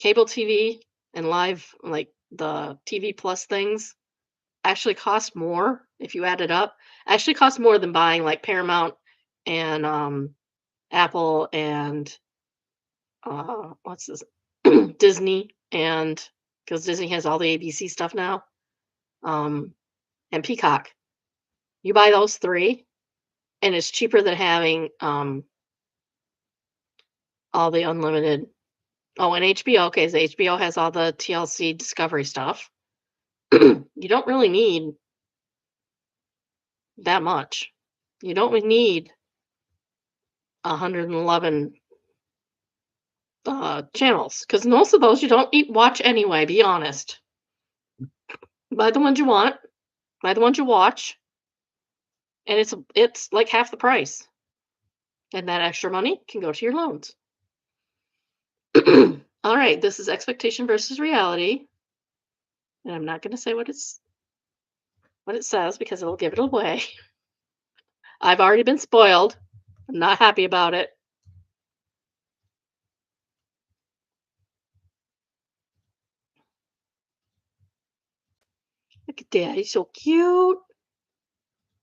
cable TV and live, like the TV Plus things, actually cost more if you add it up. Actually costs more than buying like Paramount and Apple and what's this Disney, and because Disney has all the ABC stuff now, um, and Peacock. You buy those three, and it's cheaper than having all the unlimited. Oh, and HBO. Okay, so HBO has all the TLC Discovery stuff. You don't really need that much. You don't really need 111 channels, because most of those you don't watch anyway. Be honest. Buy the ones you want. Buy the ones you watch, and it's like half the price, and that extra money can go to your loans. All right, this is expectation versus reality, and I'm not going to say what it says because it'll give it away. I've already been spoiled. I'm not happy about it. Look at that. He's so cute.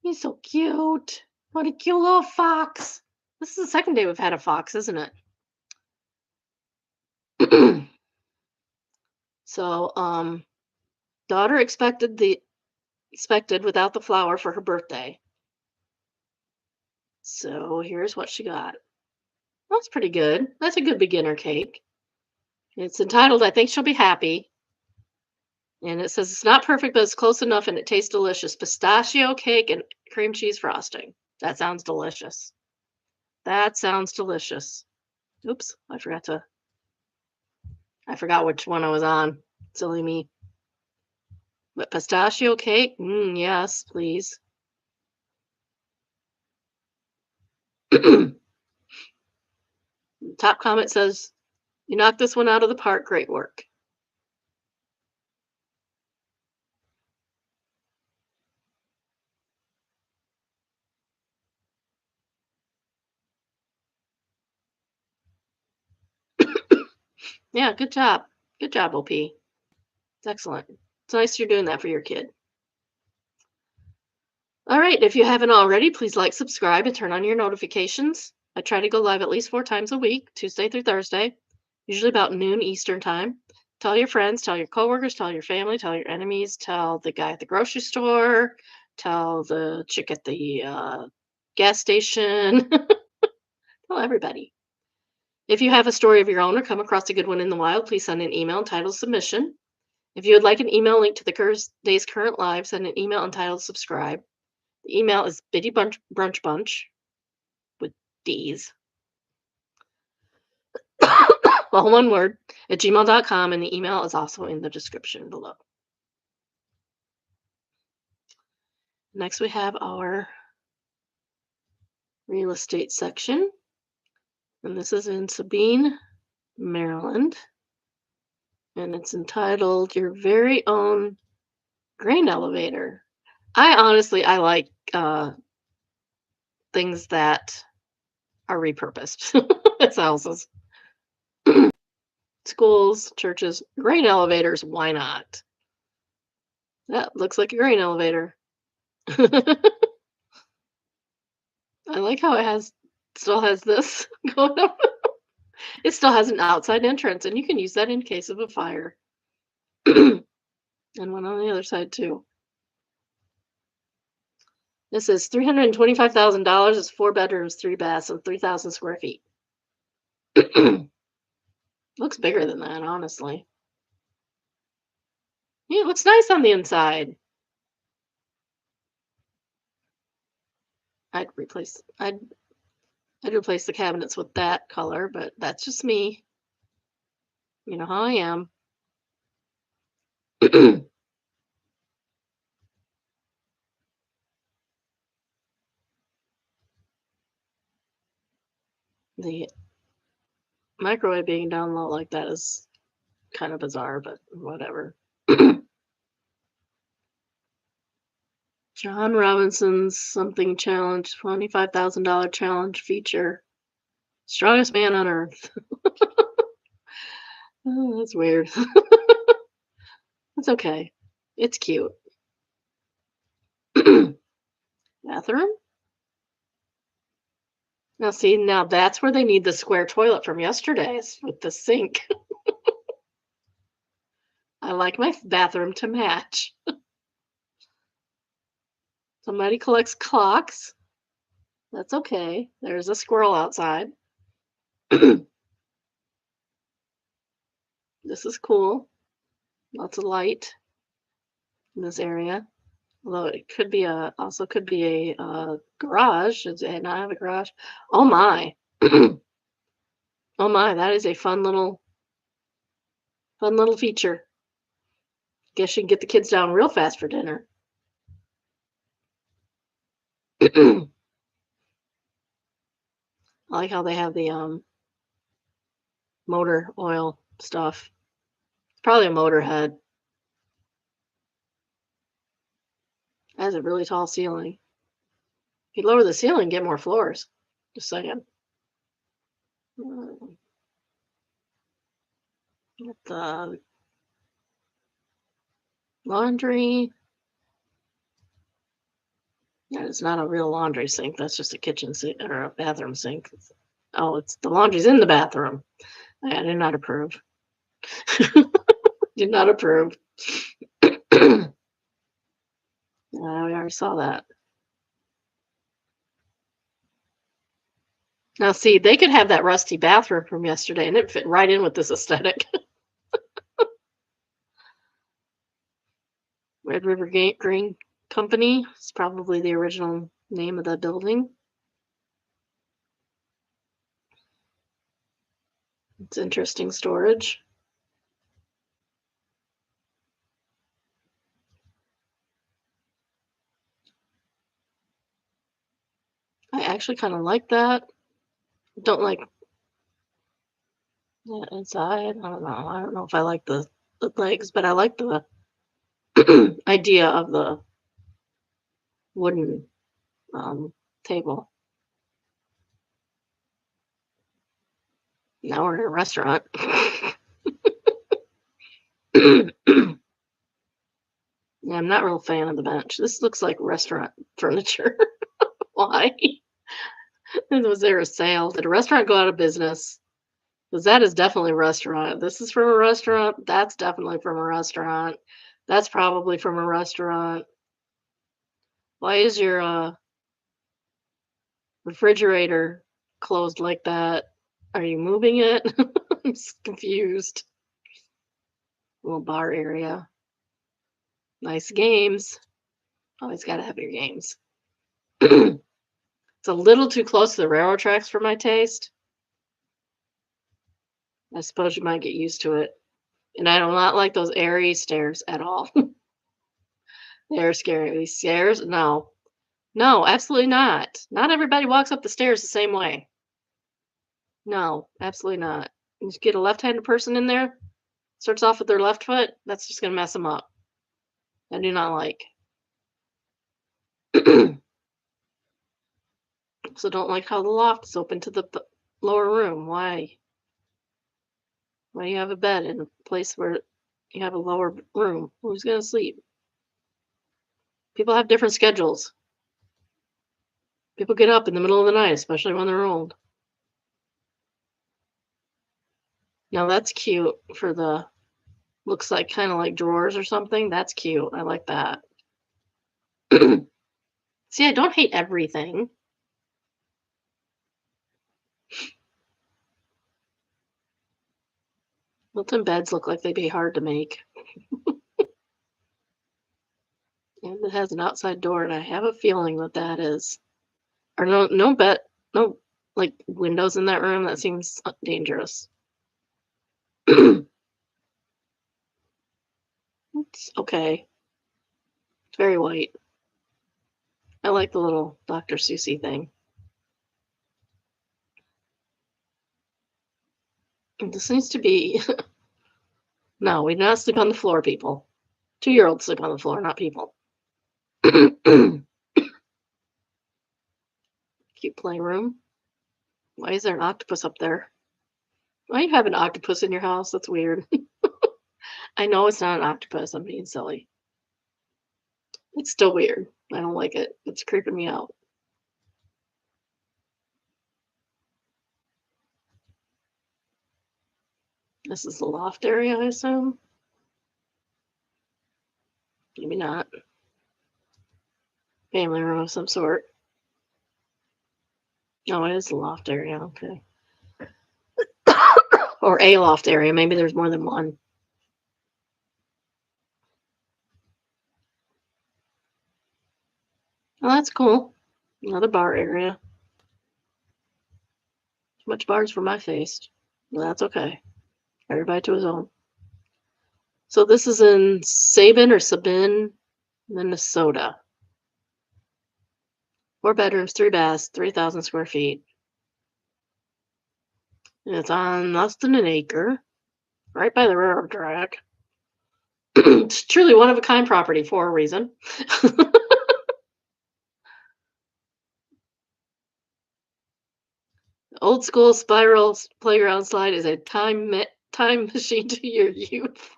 He's so cute. What a cute little fox. This is the second day we've had a fox, isn't it? So, daughter expected without the flower for her birthday. So here's what she got. That's pretty good. That's a good beginner cake. It's entitled "I Think She'll Be Happy." And it says it's not perfect, but it's close enough and it tastes delicious. Pistachio cake and cream cheese frosting. That sounds delicious. That sounds delicious. Oops, I forgot which one I was on. Silly me. But pistachio cake? Yes, please. Top comment says, "You knocked this one out of the park. Great work." Yeah, good job. Good job, OP. It's excellent. It's nice you're doing that for your kid. All right, if you haven't already, please like, subscribe, and turn on your notifications. I try to go live at least 4 times a week, Tuesday through Thursday, usually about noon Eastern time. Tell your friends, tell your coworkers, tell your family, tell your enemies, tell the guy at the grocery store, tell the chick at the gas station, tell everybody. If you have a story of your own or come across a good one in the wild, please send an email entitled "Submission." If you would like an email link to the day's current live, send an email entitled "Subscribe." The email is biddybrunchbunch with D's, all one word, at gmail.com, and the email is also in the description below. Next, we have our real estate section, and this is in Sabine, Maryland, and it's entitled "Your Very Own Grain Elevator." I like things that are repurposed as houses. Schools, churches, grain elevators, why not? That looks like a grain elevator. I like how it has still has this going on. It still has an outside entrance, and you can use that in case of a fire. And one on the other side too. This is $325,000. It's 4 bedrooms, 3 baths, and 3,000 square feet. Looks bigger than that, honestly. Yeah, looks nice on the inside. I'd replace I'd I'd replace the cabinets with that color, but that's just me. You know how I am. The microwave being down low like that is kind of bizarre, but whatever. John Robinson's something challenge, $25,000 challenge feature. Strongest man on earth. Oh, that's weird. It's okay. It's cute. Bathroom? Now see, now that's where they need the square toilet from yesterday's with the sink. I like my bathroom to match. Somebody collects clocks. That's okay. There's a squirrel outside. This is cool. Lots of light in this area. Although it could be also could be a garage. Does it not have a garage? Oh my. Oh my, that is a fun little feature. Guess you can get the kids down real fast for dinner. I like how they have the motor oil stuff. It's probably a motor head. It has a really tall ceiling. If you lower the ceiling, get more floors. Just saying. Get the laundry. That is not a real laundry sink. That's just a kitchen sink or a bathroom sink. Oh, it's the laundry's in the bathroom. I do not approve. Do not approve. We already saw that. Now, see, they could have that rusty bathroom from yesterday, and it fit right in with this aesthetic. Red River Green Company is probably the original name of the building. It's interesting storage. I actually kind of like that. Don't like the inside. I don't know. I don't know if I like the legs, but I like the idea of the wooden table. Now we're in a restaurant. Yeah, I'm not a real fan of the bench. This looks like restaurant furniture. Why? Was there a sale? Did a restaurant go out of business? Because that is definitely a restaurant. This is from a restaurant. That's definitely from a restaurant. That's probably from a restaurant. Why is your refrigerator closed like that? Are you moving it? I'm confused. Little bar area. Nice games. Always got to have your games. It's a little too close to the railroad tracks for my taste. I suppose you might get used to it. And I do not like those airy stairs at all. They're scary. These stairs? No. No, absolutely not. Not everybody walks up the stairs the same way. No, absolutely not. You get a left-handed person in there, starts off with their left foot, that's just going to mess them up. I do not like. So don't like how the loft is open to the lower room. Why? Why do you have a bed in a place where you have a lower room? Who's gonna sleep? People have different schedules. People get up in the middle of the night, especially when they're old. Now that's cute for the looks like kind of like drawers or something. That's cute. I like that. See, I don't hate everything. Wilton beds look like they'd be hard to make. And it has an outside door, and I have a feeling that that is or no bed no like windows in that room. That seems dangerous. It's okay. It's very white. I like the little Dr. Susie thing. And this needs to be no, we do not sleep on the floor, people. 2-year-olds sleep on the floor, not people. Cute playroom. Why is there an octopus up there? Why you have an octopus in your house? That's weird. I know it's not an octopus. I'm being silly. It's still weird. I don't like it. It's creeping me out. This is the loft area, I assume. Maybe not. Family room of some sort. Oh, it is the loft area. Okay. Or a loft area. Maybe there's more than one. Oh, that's cool. Another bar area. Too much bars for my taste. Well, that's okay. Everybody to his own. So this is in Sabin or Sabin, Minnesota. 4 bedrooms, 3 baths, 3,000 square feet. And it's on less than an acre, right by the railroad track. It's truly one of a kind property for a reason. Old school spiral playground slide is a time machine to your youth.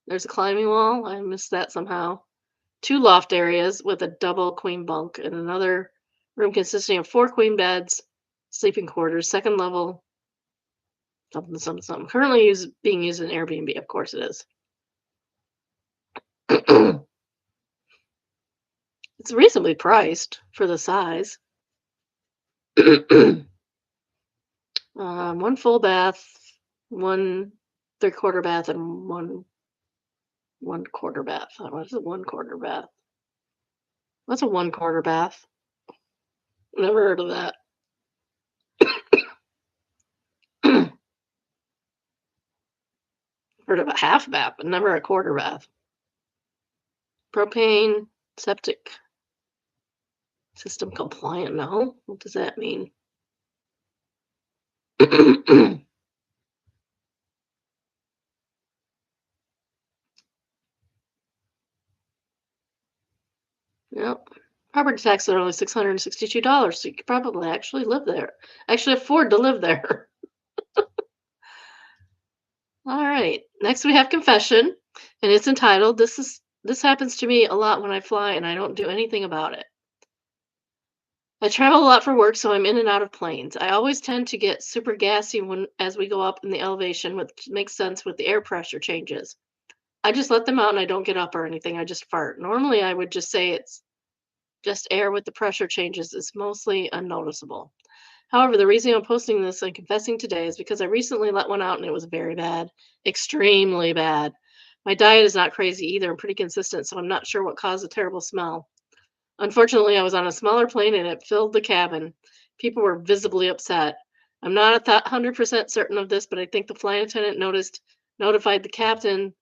There's a climbing wall. I missed that somehow. 2 loft areas with a double queen bunk and another room consisting of 4 queen beds, sleeping quarters, second level, something, something, something. Currently being used in Airbnb. Of course it is. It's reasonably priced for the size. 1 full bath, 1 3/4 bath, and 1 quarter bath. What is a 1/4 bath? What's a 1/4 bath? Never heard of that. Heard of a half bath, but never a quarter bath. Propane, septic system compliant. No, what does that mean? Yep. Property taxes are only $662, so you could probably actually live there. Actually afford to live there. All right. Next we have confession, and it's entitled This happens to me a lot when I fly and I don't do anything about it. I travel a lot for work, so I'm in and out of planes. I always tend to get super gassy when as we go up in the elevation, which makes sense with the air pressure changes. I just let them out and I don't get up or anything. I just fart. Normally I would just say it's just air with the pressure changes. It's mostly unnoticeable. However, the reason I'm posting this and confessing today is because I recently let one out and it was very bad, extremely bad. My diet is not crazy either. I'm pretty consistent, so I'm not sure what caused the terrible smell. Unfortunately, I was on a smaller plane and it filled the cabin. People were visibly upset. I'm not 100% certain of this, but I think the flight attendant notified the captain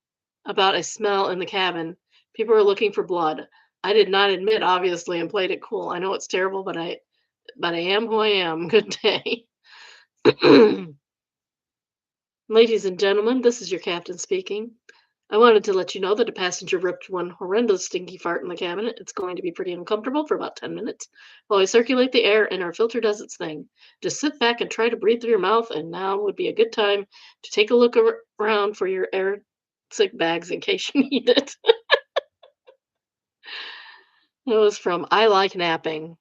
about a smell in the cabin. People were looking for blood. I did not admit, obviously, and played it cool. I know it's terrible, but I am who I am. Good day. Ladies and gentlemen, this is your captain speaking. I wanted to let you know that a passenger ripped one horrendous stinky fart in the cabinet. It's going to be pretty uncomfortable for about 10 minutes while I circulate the air and our filter does its thing. Just sit back and try to breathe through your mouth, and now would be a good time to take a look around for your air sick bags in case you need it. It was from I Like Napping.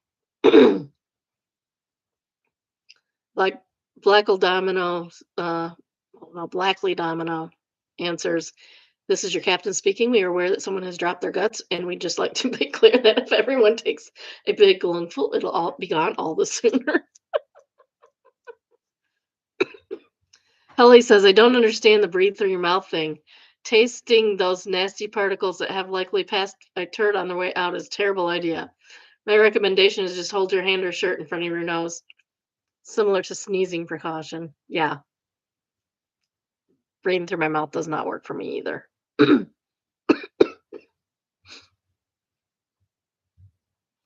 Like Blackle Domino, well, Blackley Domino answers, this is your captain speaking. We are aware that someone has dropped their guts, and we'd just like to make clear that if everyone takes a big lungful, it'll all be gone all the sooner. Helly says, I don't understand the breathe through your mouth thing. Tasting those nasty particles that have likely passed a turd on their way out is a terrible idea. My recommendation is just hold your hand or shirt in front of your nose, similar to sneezing precaution. Yeah, breathing through my mouth does not work for me either.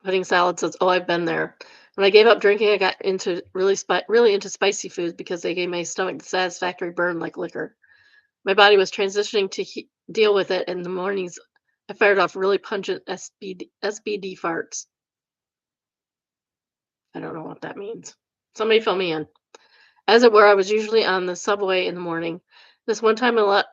Pudding salad says, "Oh, I've been there. When I gave up drinking, I got into really into spicy foods because they gave my stomach the satisfactory burn like liquor. My body was transitioning to deal with it. In the mornings, I fired off really pungent SBD farts. I don't know what that means. Somebody fill me in. As it were, I was usually on the subway in the morning. This one time, I let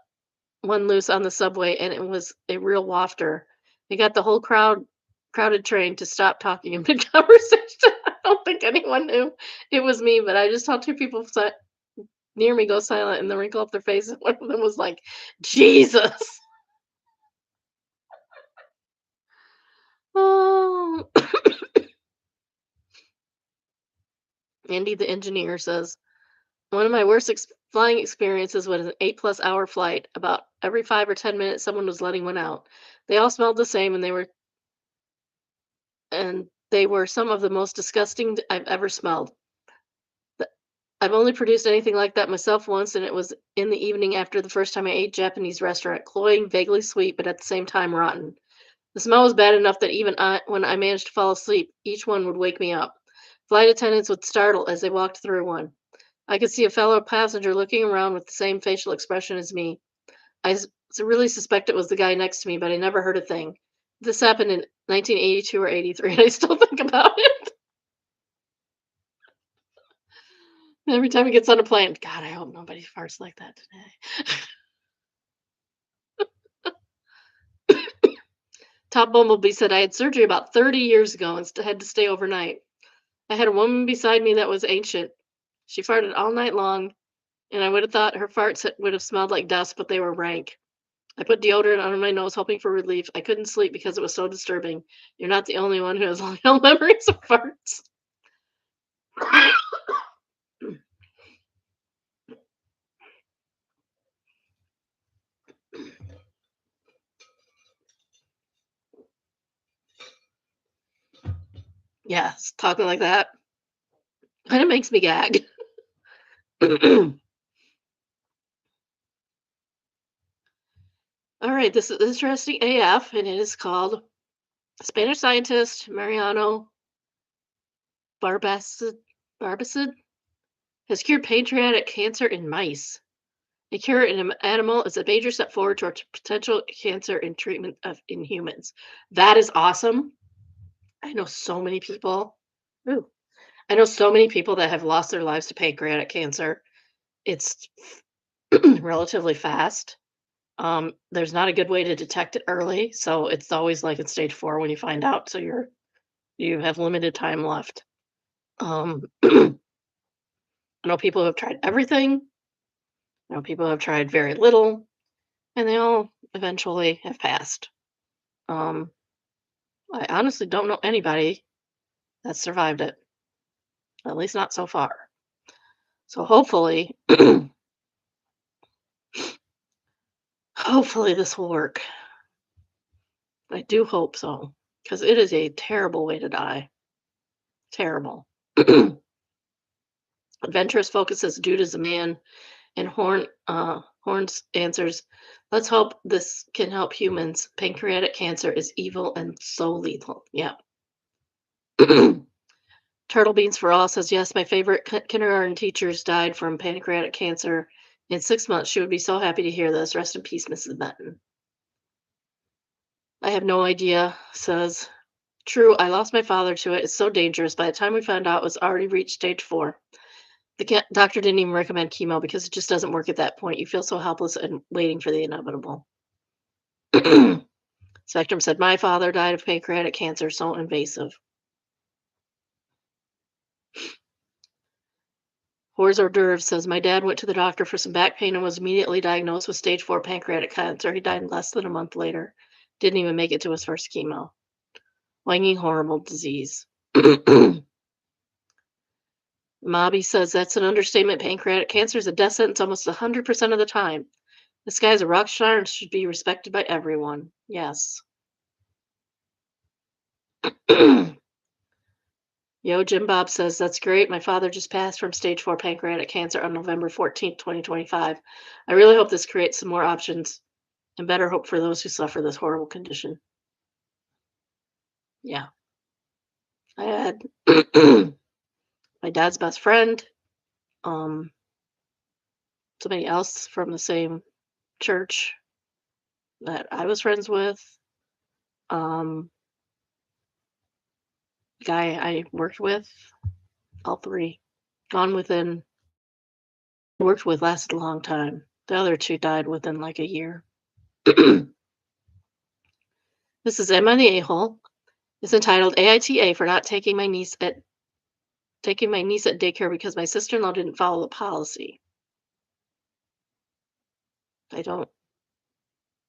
one loose on the subway, and it was a real wafter. It got the whole crowded train to stop talking in mid conversation. I don't think anyone knew it was me, but I just saw two people near me go silent and then wrinkle up their face, and one of them was like, "Jesus." Oh, Andy, the engineer, says one of my worst flying experiences was an 8+ hour flight. About every 5 or 10 minutes, someone was letting one out. They all smelled the same, and they were some of the most disgusting I've ever smelled. Th- I've only produced anything like that myself once, and it was in the evening after the first time I ate Japanese restaurant, cloying, vaguely sweet, but at the same time rotten. The smell was bad enough that even when I managed to fall asleep, each one would wake me up. Flight attendants would startle as they walked through one. I could see a fellow passenger looking around with the same facial expression as me. Really suspect it was the guy next to me, but I never heard a thing. This happened in 1982 or 83, and I still think about it. Every time he gets on a plane, God, I hope nobody farts like that today. Top Bumblebee said I had surgery about 30 years ago and had to stay overnight. I had a woman beside me that was ancient. She farted all night long, and I would have thought her farts would have smelled like dust, but they were rank. I put deodorant on my nose, hoping for relief. I couldn't sleep because it was so disturbing. You're not the only one who has long memories of farts. Yes, talking like that kind of makes me gag. All right, this is interesting AF, and it is called Spanish scientist Mariano Barbacid, Barbacid has cured pancreatic cancer in mice. A cure in an animal is a major step forward towards potential cancer in treatment in humans. That is awesome. I know so many people. Ooh, I know so many people that have lost their lives to pancreatic cancer. It's relatively fast. There's not a good way to detect it early, so it's always like in stage 4 when you find out. So you have limited time left. I know people who have tried everything. I know people who have tried very little, and they all eventually have passed. Um, I honestly don't know anybody that survived it, at least not so far. So hopefully, hopefully this will work. I do hope so, because it is a terrible way to die. Terrible. Adventurous focuses dude is a man, and Horns answers, let's hope this can help humans. Pancreatic cancer is evil and so lethal. Yeah. Turtle Beans for All says, yes, my favorite kindergarten teachers died from pancreatic cancer In 6 months, she would be so happy to hear this. Rest in peace, Mrs. Benton. I have no idea, says. True, I lost my father to it. It's so dangerous. By the time we found out, it was already reached stage 4. The doctor didn't even recommend chemo because it just doesn't work at that point. You feel so helpless and waiting for the inevitable. Spectrum said, my father died of pancreatic cancer, so invasive. Hors hors d'oeuvres says, my dad went to the doctor for some back pain and was immediately diagnosed with stage 4 pancreatic cancer. He died less than a month later. Didn't even make it to his first chemo. Wanging horrible disease. Mobby says, that's an understatement. Pancreatic cancer is a death sentence almost 100% of the time. This guy's a rock star and should be respected by everyone. Yes. Yo, Jim Bob says, that's great. My father just passed from stage 4 pancreatic cancer on November 14th, 2025. I really hope this creates some more options and better hope for those who suffer this horrible condition. Yeah. I had my dad's best friend, somebody else from the same church that I was friends with, guy I worked with, all three gone within worked with lasted a long time. The other two died within like a year. This is Am I the A-hole? It's entitled AITA for not taking my niece at daycare because my sister-in-law didn't follow the policy.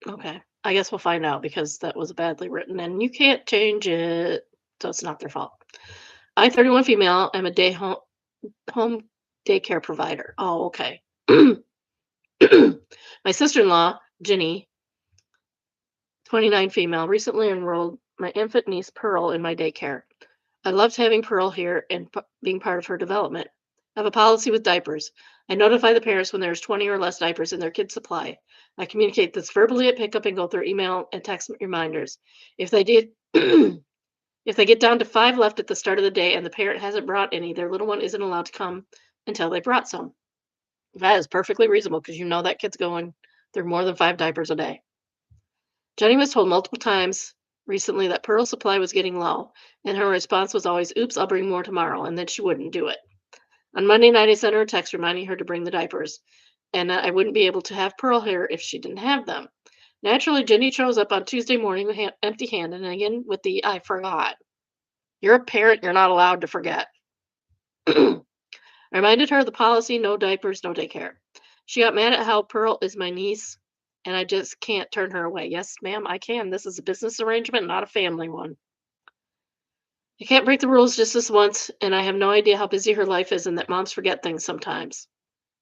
Okay. I guess we'll find out because that was badly written and you can't change it. So it's not their fault. I, 31 female, am a home daycare provider. Oh, okay. My sister-in-law, Ginny, 29 female, recently enrolled my infant niece, Pearl, in my daycare. I loved having Pearl here and being part of her development. I have a policy with diapers. I notify the parents when there's 20 or less diapers in their kids' supply. I communicate this verbally at pickup and go through email and text reminders. If they did, if they get down to 5 left at the start of the day and the parent hasn't brought any, their little one isn't allowed to come until they brought some. That is perfectly reasonable because you know that kid's going through more than 5 diapers a day. Jenny was told multiple times recently that Pearl's supply was getting low, and her response was always, oops, I'll bring more tomorrow, and then she wouldn't do it. On Monday night, I sent her a text reminding her to bring the diapers, and I wouldn't be able to have Pearl here if she didn't have them. Naturally, Jenny shows up on Tuesday morning with empty-handed, and again with the I forgot. You're a parent, you're not allowed to forget. I reminded her of the policy, no diapers, no daycare. She got mad at how Pearl is my niece, and I just can't turn her away. Yes, ma'am, I can. This is a business arrangement, not a family one. I can't break the rules just this once, and I have no idea how busy her life is and that moms forget things sometimes.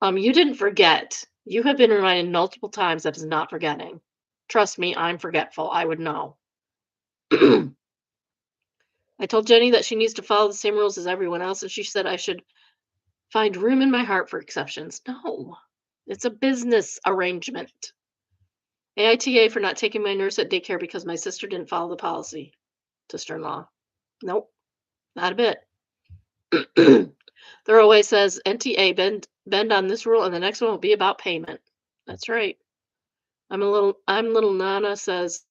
You didn't forget. You have been reminded multiple times that is not forgetting. Trust me, I'm forgetful. I would know. I told Jenny that she needs to follow the same rules as everyone else, and she said I should find room in my heart for exceptions. No, it's a business arrangement. AITA for not taking my nurse at daycare because my sister didn't follow the policy. Sister-in-law. Nope, not a bit. Throwaway says NTA bend on this rule and the next one will be about payment. That's right. I'm little Nana says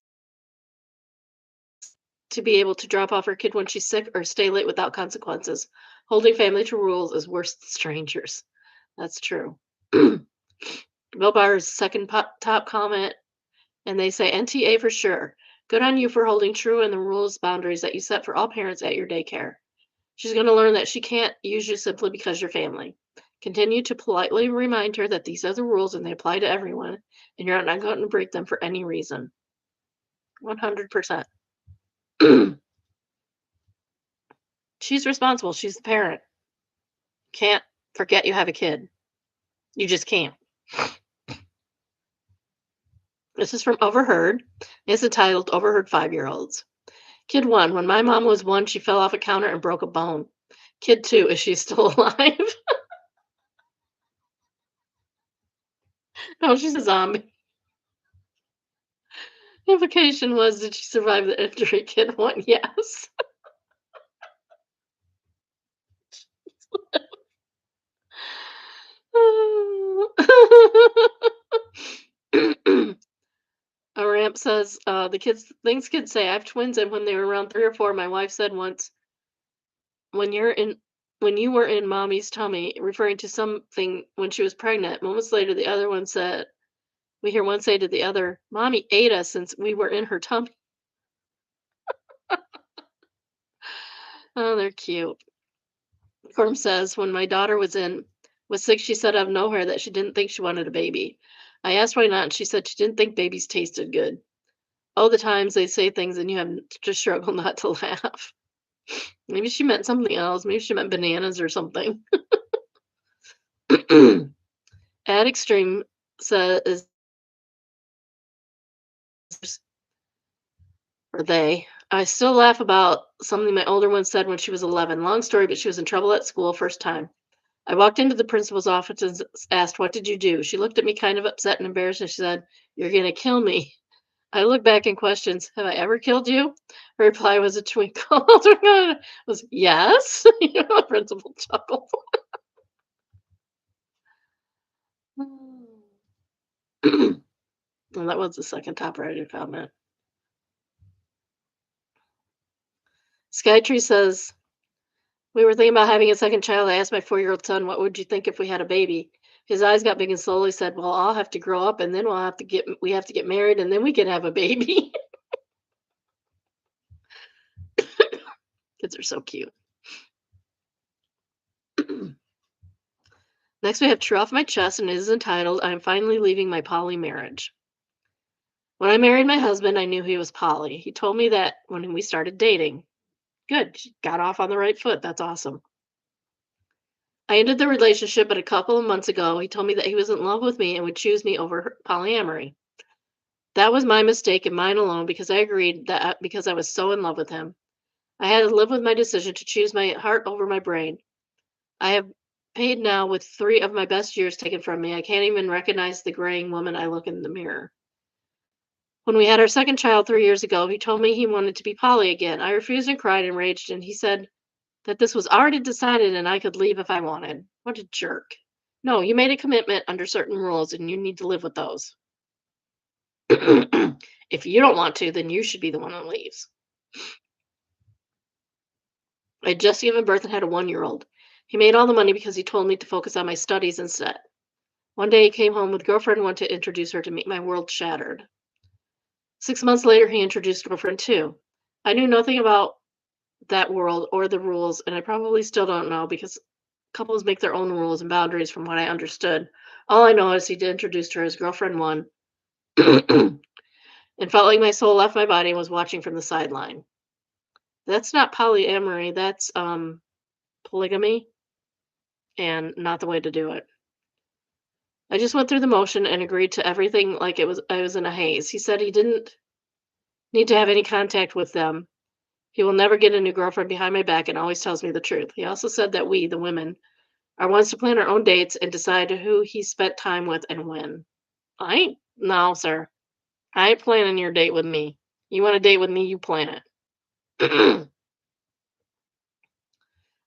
to be able to drop off her kid when she's sick or stay late without consequences. Holding family to rules is worse than strangers. That's true. Bill Barr's second top comment, and they say NTA for sure. Good on you for holding true in the rules boundaries that you set for all parents at your daycare. She's going to learn that she can't use you simply because you're family. Continue to politely remind her that these are the rules and they apply to everyone, and you're not going to break them for any reason. 100%. She's responsible. She's the parent. Can't forget you have a kid. You just can't. This is from Overheard. It's entitled Overheard 5-Year-Olds. Kid 1. When my mom was 1, she fell off a counter and broke a bone. Kid 2. Is she still alive? No, she's a zombie. The implication was, did she survive the injury? Kid 1. Yes. Grump says, the kids say I have twins, and when they were around 3 or 4, my wife said once, when you're in when you were in mommy's tummy, referring to something when she was pregnant. Moments later, the other one said, we hear one say to the other, Mommy ate us since we were in her tummy. Oh, they're cute. Corm says, when my daughter was 6, she said out of nowhere that she didn't think she wanted a baby. I asked why not, and she said she didn't think babies tasted good. All the times they say things and you have to struggle not to laugh. Maybe she meant something else. Maybe she meant bananas or something. At extreme says, or they, I still laugh about something my older one said when she was 11. Long story, but she was in trouble at school first time. I walked into the principal's office and asked, what did you do? She looked at me kind of upset and embarrassed and she said, you're going to kill me. I looked back and questions, have I ever killed you? Her reply was a twinkle. Was yes. The principal chuckled. Well, that was the second top rated comment. Skytree says, we were thinking about having a second child. I asked my 4-year-old son, what would you think if we had a baby? His eyes got big and slowly said, well, I'll have to grow up and then we have to get married and then we can have a baby. Kids are so cute. Next, we have True Off My Chest, and it is entitled, I'm Finally Leaving My Poly Marriage. When I married my husband, I knew he was poly. He told me that when we started dating. Good. She got off on the right foot. That's awesome. I ended the relationship, but a couple of months ago, he told me that he was in love with me and would choose me over polyamory. That was my mistake and mine alone because I agreed that because I was so in love with him. I had to live with my decision to choose my heart over my brain. I have paid now with 3 of my best years taken from me. I can't even recognize the graying woman I look in the mirror. When we had our second child 3 years ago, he told me he wanted to be poly again. I refused and cried and raged, and he said that this was already decided and I could leave if I wanted. What a jerk. No, you made a commitment under certain rules and you need to live with those. If you don't want to, then you should be the one that leaves. I had just given birth and had a 1-year-old. He made all the money because he told me to focus on my studies instead. One day he came home with girlfriend and wanted to introduce her to me. My world shattered. 6 months later, he introduced girlfriend too. I knew nothing about that world or the rules, and I probably still don't know because couples make their own rules and boundaries from what I understood. All I know is he introduced her as girlfriend one and felt like my soul left my body and was watching from the sideline. That's not polyamory, that's polygamy and not the way to do it. I just went through the motion and agreed to everything like I was in a haze. He said he didn't need to have any contact with them. He will never get a new girlfriend behind my back and always tells me the truth. He also said that we, the women, are ones to plan our own dates and decide who he spent time with and when. No, sir. I ain't planning your date with me. You want a date with me, you plan it.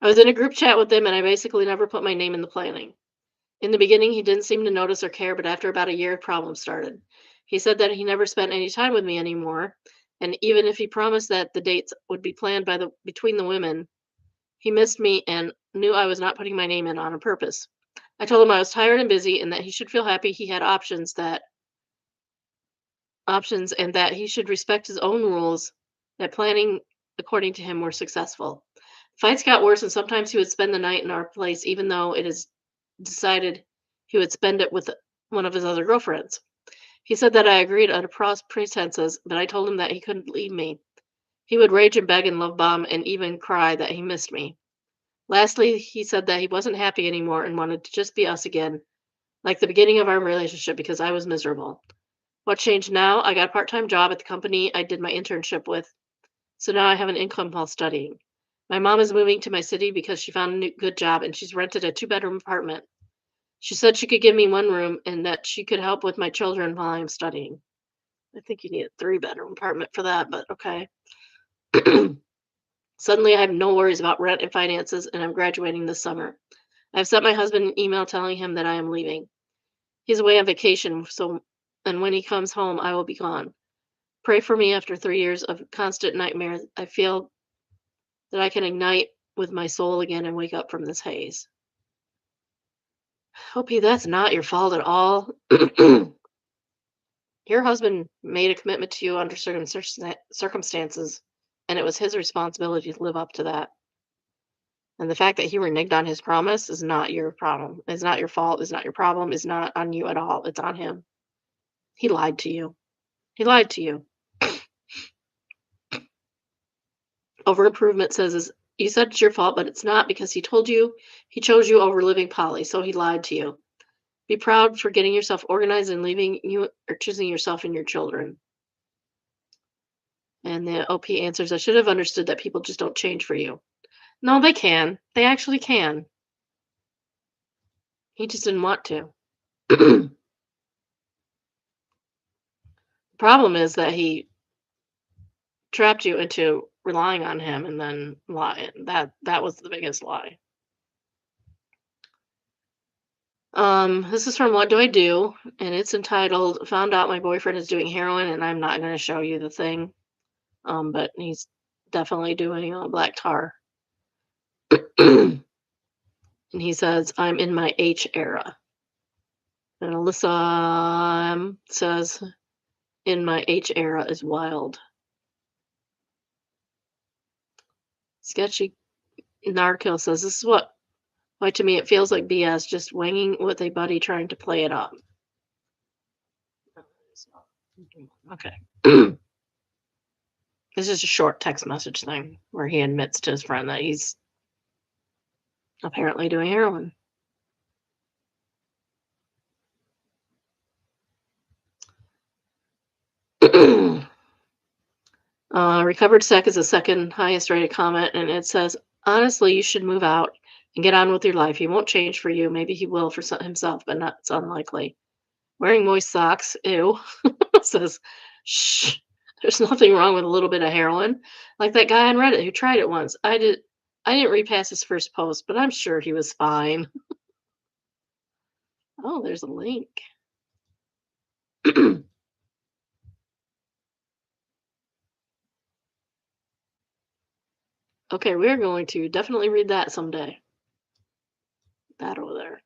I was in a group chat with him and I basically never put my name in the planning. In the beginning, he didn't seem to notice or care, but after about a year, problems started. He said that he never spent any time with me anymore, and even if he promised that the dates would be planned between the women, he missed me and knew I was not putting my name in on purpose. I told him I was tired and busy and that he should feel happy he had options and that he should respect his own rules, that planning according to him were successful. Fights got worse and sometimes he would spend the night in our place even though it is decided he would spend it with one of his other girlfriends. He said that I agreed under pretenses, but I told him that he couldn't leave me. He would rage and beg and love bomb and even cry that he missed me. Lastly, he said that he wasn't happy anymore and wanted to just be us again, like the beginning of our relationship because I was miserable. What changed now? I got a part-time job at the company I did my internship with, so now I have an income while studying. My mom is moving to my city because she found a good job and she's rented a 2-bedroom apartment. She said she could give me 1 room and that she could help with my children while I'm studying. I think you need a 3-bedroom apartment for that, but okay. Suddenly, I have no worries about rent and finances, and I'm graduating this summer. I've sent my husband an email telling him that I am leaving. He's away on vacation, and when he comes home, I will be gone. Pray for me after 3 years of constant nightmares. I feel that I can ignite with my soul again and wake up from this haze. Hope that's not your fault at all. Your husband made a commitment to you under certain circumstances, and it was his responsibility to live up to that. And the fact that he reneged on his promise is not your problem. It's not your fault. It's not your problem. It's not on you at all. It's on him. He lied to you. He lied to you. Over improvement says is you said it's your fault, but it's not because he chose you over living Polly, so he lied to you. Be proud for getting yourself organized and leaving you or choosing yourself and your children. And the OP answers, I should have understood that people just don't change for you. No, they can. They actually can. He just didn't want to. The problem is that he trapped you into relying on him and then lying. That was the biggest lie. This is from What Do I Do? And it's entitled Found Out My Boyfriend is Doing Heroin, and I'm not gonna show you the thing. But he's definitely doing black tar. And he says, I'm in my H era. And Alyssa says, in my H era is wild. Sketchy Narkill says, this is why to me it feels like BS, just winging with a buddy trying to play it up. Okay. This is a short text message thing where he admits to his friend that he's apparently doing heroin. Recovered Sec is the second highest rated comment, and it says, honestly, you should move out and get on with your life. He won't change for you. Maybe he will for himself, but it's unlikely. Wearing moist socks, ew. Says, shh, there's nothing wrong with a little bit of heroin. Like that guy on Reddit who tried it once. I didn't read past his first post, but I'm sure he was fine. Oh, there's a link. Okay, we're going to definitely read that someday. That over there.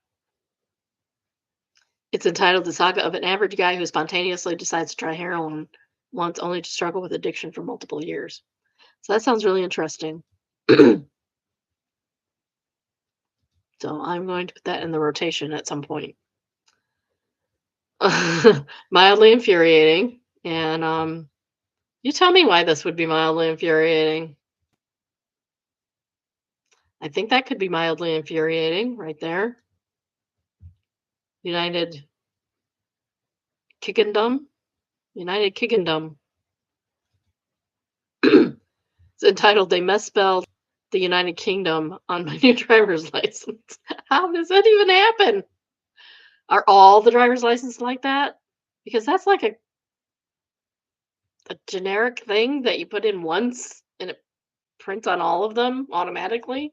It's entitled The Saga of an Average Guy Who Spontaneously Decides to Try Heroin Once Only to Struggle with Addiction for Multiple Years. So that sounds really interesting. So I'm going to put that in the rotation at some point. Mildly infuriating. And you tell me why this would be mildly infuriating. I think that could be mildly infuriating right there. United Kingdom. United Kingdom. It's entitled They Misspelled the United Kingdom on my new driver's license. How does that even happen? Are all the driver's licenses like that? Because that's like a generic thing that you put in once and it prints on all of them automatically.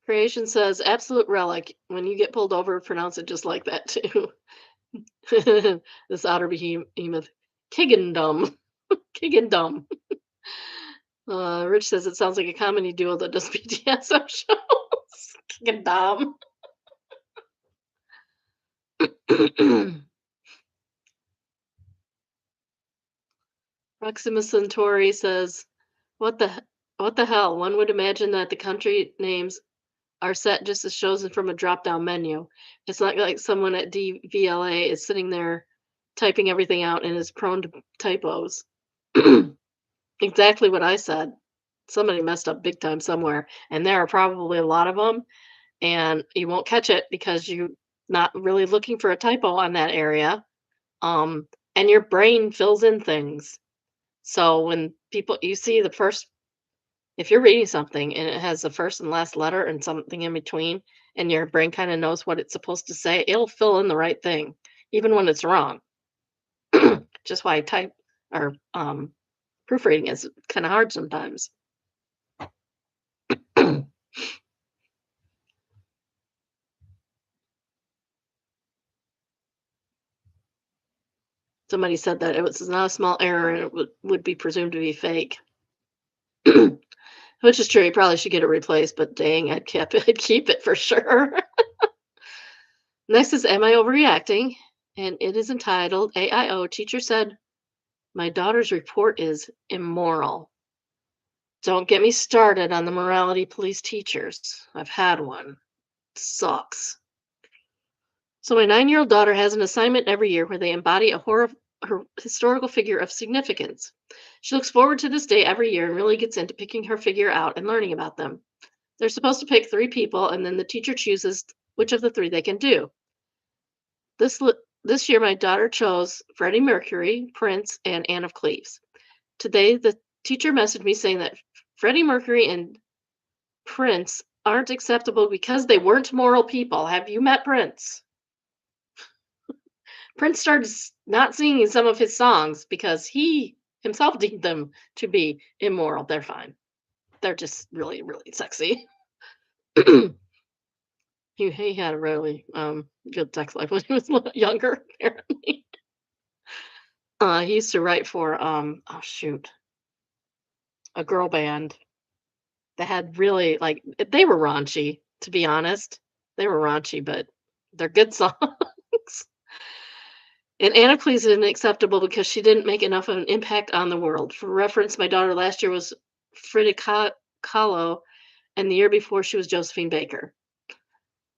Creation says absolute relic. When you get pulled over, pronounce it just like that too. This outer behemoth. Kiggendom. Kiggendom. Rich says it sounds like a comedy duo that does BDSM shows. Kiggendom. Proxima Centauri says, what the hell? One would imagine that the country names are set just as chosen from a drop-down menu. It's not like someone at DVLA is sitting there typing everything out and is prone to typos. Exactly what I said. Somebody messed up big time somewhere, and there are probably a lot of them, and you won't catch it because you're not really looking for a typo on that area. And your brain fills in things. So when you see the first, if you're reading something and it has the first and last letter and something in between, and your brain kind of knows what it's supposed to say, it'll fill in the right thing, even when it's wrong. Just why type or proofreading is kind of hard sometimes. Somebody said that it was not a small error and it would be presumed to be fake. Which is true, you probably should get it replaced, but dang, I'd keep it for sure. Next is Am I Overreacting? And it is entitled AIO. Teacher said, My daughter's report is immoral. Don't get me started on the morality police teachers. I've had one. Sucks. So my 9-year-old daughter has an assignment every year where they embody her historical figure of significance. She looks forward to this day every year and really gets into picking her figure out and learning about them. They're supposed to pick 3 people, and then the teacher chooses which of the 3 they can do. This year, my daughter chose Freddie Mercury, Prince, and Anne of Cleves. Today, the teacher messaged me saying that Freddie Mercury and Prince aren't acceptable because they weren't moral people. Have you met Prince? Prince started not singing some of his songs because he himself deemed them to be immoral. They're fine. They're just really, really sexy. He had a really good sex life when he was younger, apparently. He used to write for oh shoot, a girl band that had really they were raunchy, to be honest. They were raunchy, but they're good songs. And Anna Cleese isn't acceptable because she didn't make enough of an impact on the world. For reference, my daughter last year was Frida Kahlo, and the year before she was Josephine Baker.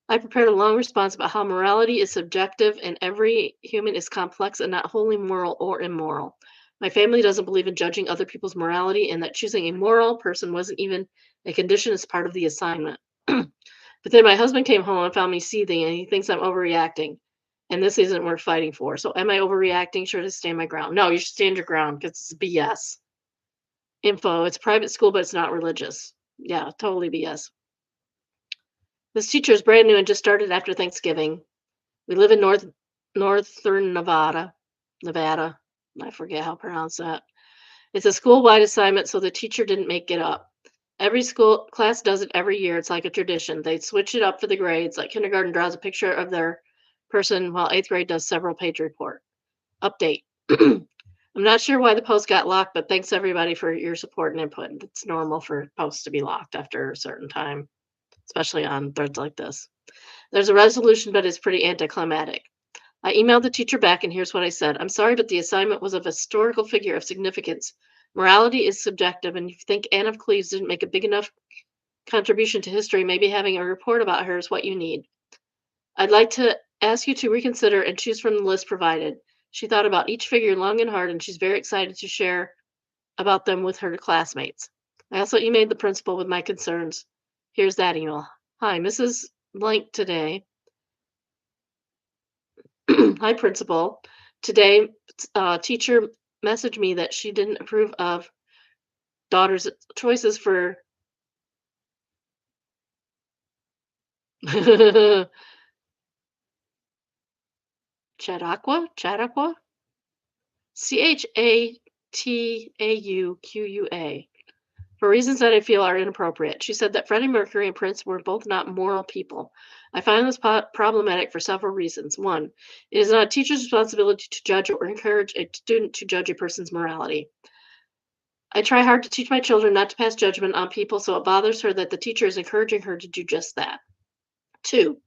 I prepared a long response about how morality is subjective and every human is complex and not wholly moral or immoral. My family doesn't believe in judging other people's morality and that choosing a moral person wasn't even a condition as part of the assignment. But then my husband came home and found me seething and he thinks I'm overreacting. And this isn't worth fighting for. So am I overreacting? Should I stand my ground? No, you should stand your ground because it's BS. Info, it's a private school, but it's not religious. Yeah, totally BS. This teacher is brand new and just started after Thanksgiving. We live in northern Nevada. I forget how to pronounce that. It's a school-wide assignment, so the teacher didn't make it up. Every school class does it every year. It's like a tradition. They switch it up for the grades. Like kindergarten draws a picture of their person, while 8th grade does several page report. Update. I'm not sure why the post got locked, but thanks everybody for your support and input. It's normal for posts to be locked after a certain time, especially on threads like this. There's a resolution, but it's pretty anticlimactic. I emailed the teacher back, and here's what I said. I'm sorry, but the assignment was of a historical figure of significance. Morality is subjective, and if you think Anne of Cleves didn't make a big enough contribution to history, maybe having a report about her is what you need. I'd like to ask you to reconsider and choose from the list provided. She thought about each figure long and hard, and she's very excited to share about them with her classmates. I also emailed the principal with my concerns. Here's that email. Hi, Mrs. Blank today. Hi, principal. Today, teacher messaged me that she didn't approve of daughter's choices for Chautauqua? Chatauqua. For reasons that I feel are inappropriate. She said that Freddie Mercury and Prince were both not moral people. I find this problematic for several reasons. One, it is not a teacher's responsibility to judge or encourage a student to judge a person's morality. I try hard to teach my children not to pass judgment on people, so it bothers her that the teacher is encouraging her to do just that. Two,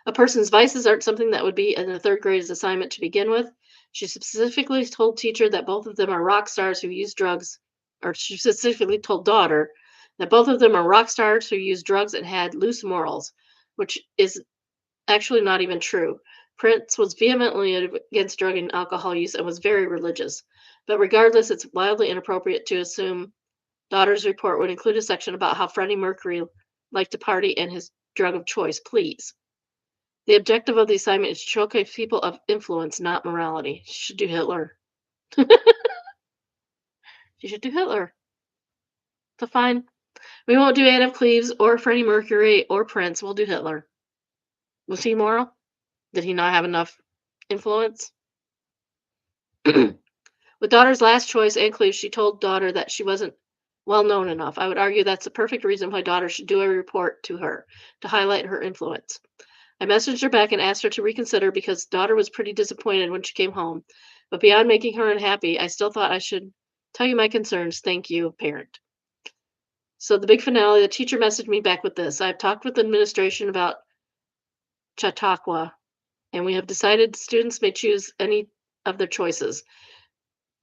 a person's vices aren't something that would be in the 3rd grade's assignment to begin with. She specifically told teacher that both of them are rock stars who use drugs, or she specifically told daughter that both of them are rock stars who use drugs and had loose morals, which is actually not even true. Prince was vehemently against drug and alcohol use and was very religious. But regardless, it's wildly inappropriate to assume daughter's report would include a section about how Freddie Mercury liked to party and his drug of choice, please. The objective of the assignment is to showcase people of influence, not morality. She should do Hitler. She should do Hitler. So fine. We won't do Anne of Cleves or Freddie Mercury or Prince. We'll do Hitler. Was he moral? Did he not have enough influence? With daughter's last choice, Anne Cleves, she told daughter that she wasn't well known enough. I would argue that's the perfect reason why daughter should do a report to her to highlight her influence. I messaged her back and asked her to reconsider because daughter was pretty disappointed when she came home. But beyond making her unhappy, I still thought I should tell you my concerns. Thank you, parent. So the big finale, the teacher messaged me back with this. I've talked with the administration about Chautauqua, and we have decided students may choose any of their choices,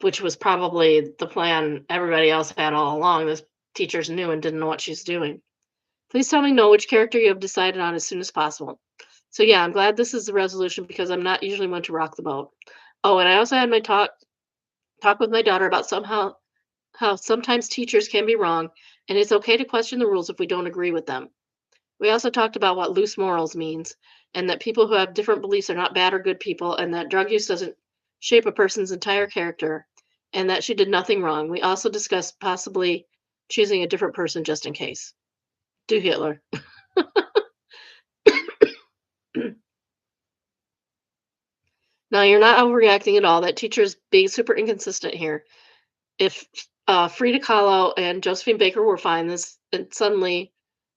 which was probably the plan everybody else had all along. This teachers knew and didn't know what she's doing. Please tell me know which character you have decided on as soon as possible. So yeah, I'm glad this is the resolution because I'm not usually one to rock the boat. Oh, and I also had my talk with my daughter about somehow how sometimes teachers can be wrong, and it's okay to question the rules if we don't agree with them. We also talked about what loose morals means, and that people who have different beliefs are not bad or good people, and that drug use doesn't shape a person's entire character, and that she did nothing wrong. We also discussed possibly choosing a different person just in case. Do Hitler. Now, you're not overreacting at all. That teacher is being super inconsistent here. If Frida Kahlo and Josephine Baker were fine, this and suddenly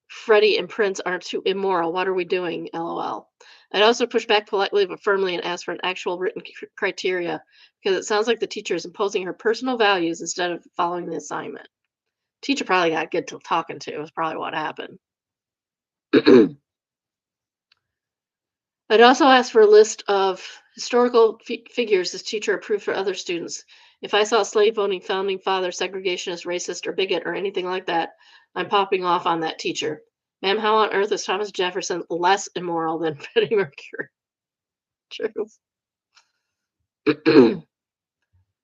Freddie and Prince aren't too immoral. What are we doing? LOL. I'd also push back politely but firmly and ask for an actual written criteria because it sounds like the teacher is imposing her personal values instead of following the assignment. Teacher probably got good to talking to, is probably what happened. I'd also ask for a list of historical figures this teacher approved for other students. If I saw slave owning founding father, segregationist, racist, or bigot, or anything like that, I'm popping off on that teacher. Ma'am, how on earth is Thomas Jefferson less immoral than Freddie Mercury? True.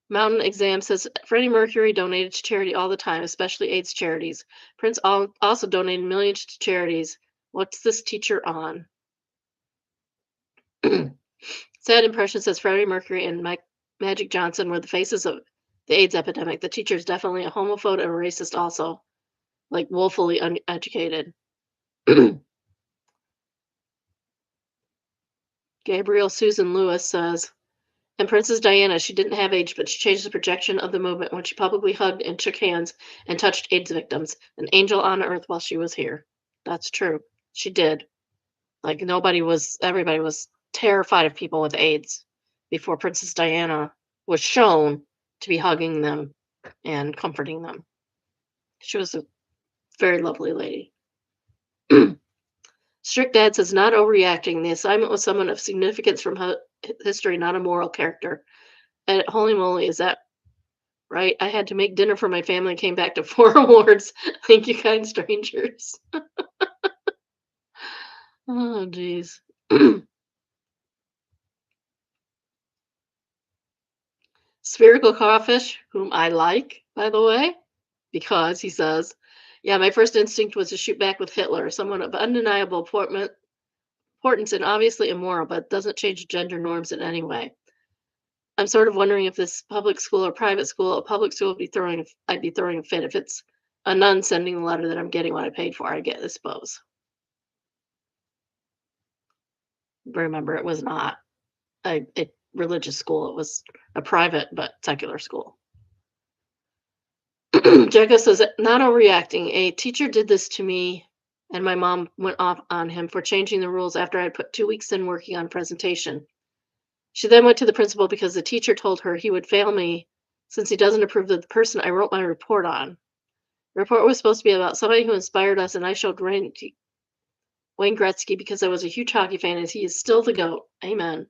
Mountain Exam says Freddie Mercury donated to charity all the time, especially AIDS charities. Prince also donated millions to charities. What's this teacher on? Sad Impression says Freddie Mercury and Mike Magic Johnson were the faces of the AIDS epidemic. The teacher is definitely a homophobe and a racist, also, like woefully uneducated. Gabriel Susan Lewis says, and Princess Diana, she didn't have AIDS, but she changed the projection of the movement when she publicly hugged and shook hands and touched AIDS victims. An angel on earth while she was here. That's true. She did. Like everybody was terrified of people with AIDS before Princess Diana was shown to be hugging them and comforting them. She was a very lovely lady. Strict Dad says, not overreacting. The assignment was someone of significance from history, not a moral character. And holy moly, is that right? I had to make dinner for my family and came back to 4 awards. Thank you, kind strangers. Oh, geez. Spherical Crawfish, whom I like, by the way, because he says, yeah, my first instinct was to shoot back with Hitler, someone of undeniable importance and obviously immoral, but doesn't change gender norms in any way. I'm sort of wondering if this public school or private school, a public school I'd be throwing a fit. If it's a nun sending the letter that I'm getting what I paid for, I suppose. Remember, it was not a religious school. It was a private but secular school. Jessica says, not overreacting. A teacher did this to me, and my mom went off on him for changing the rules after I put 2 weeks in working on presentation. She then went to the principal because the teacher told her he would fail me since he doesn't approve of the person I wrote my report on. The report was supposed to be about somebody who inspired us, and I showed Wayne Gretzky because I was a huge hockey fan, and he is still the GOAT. Amen.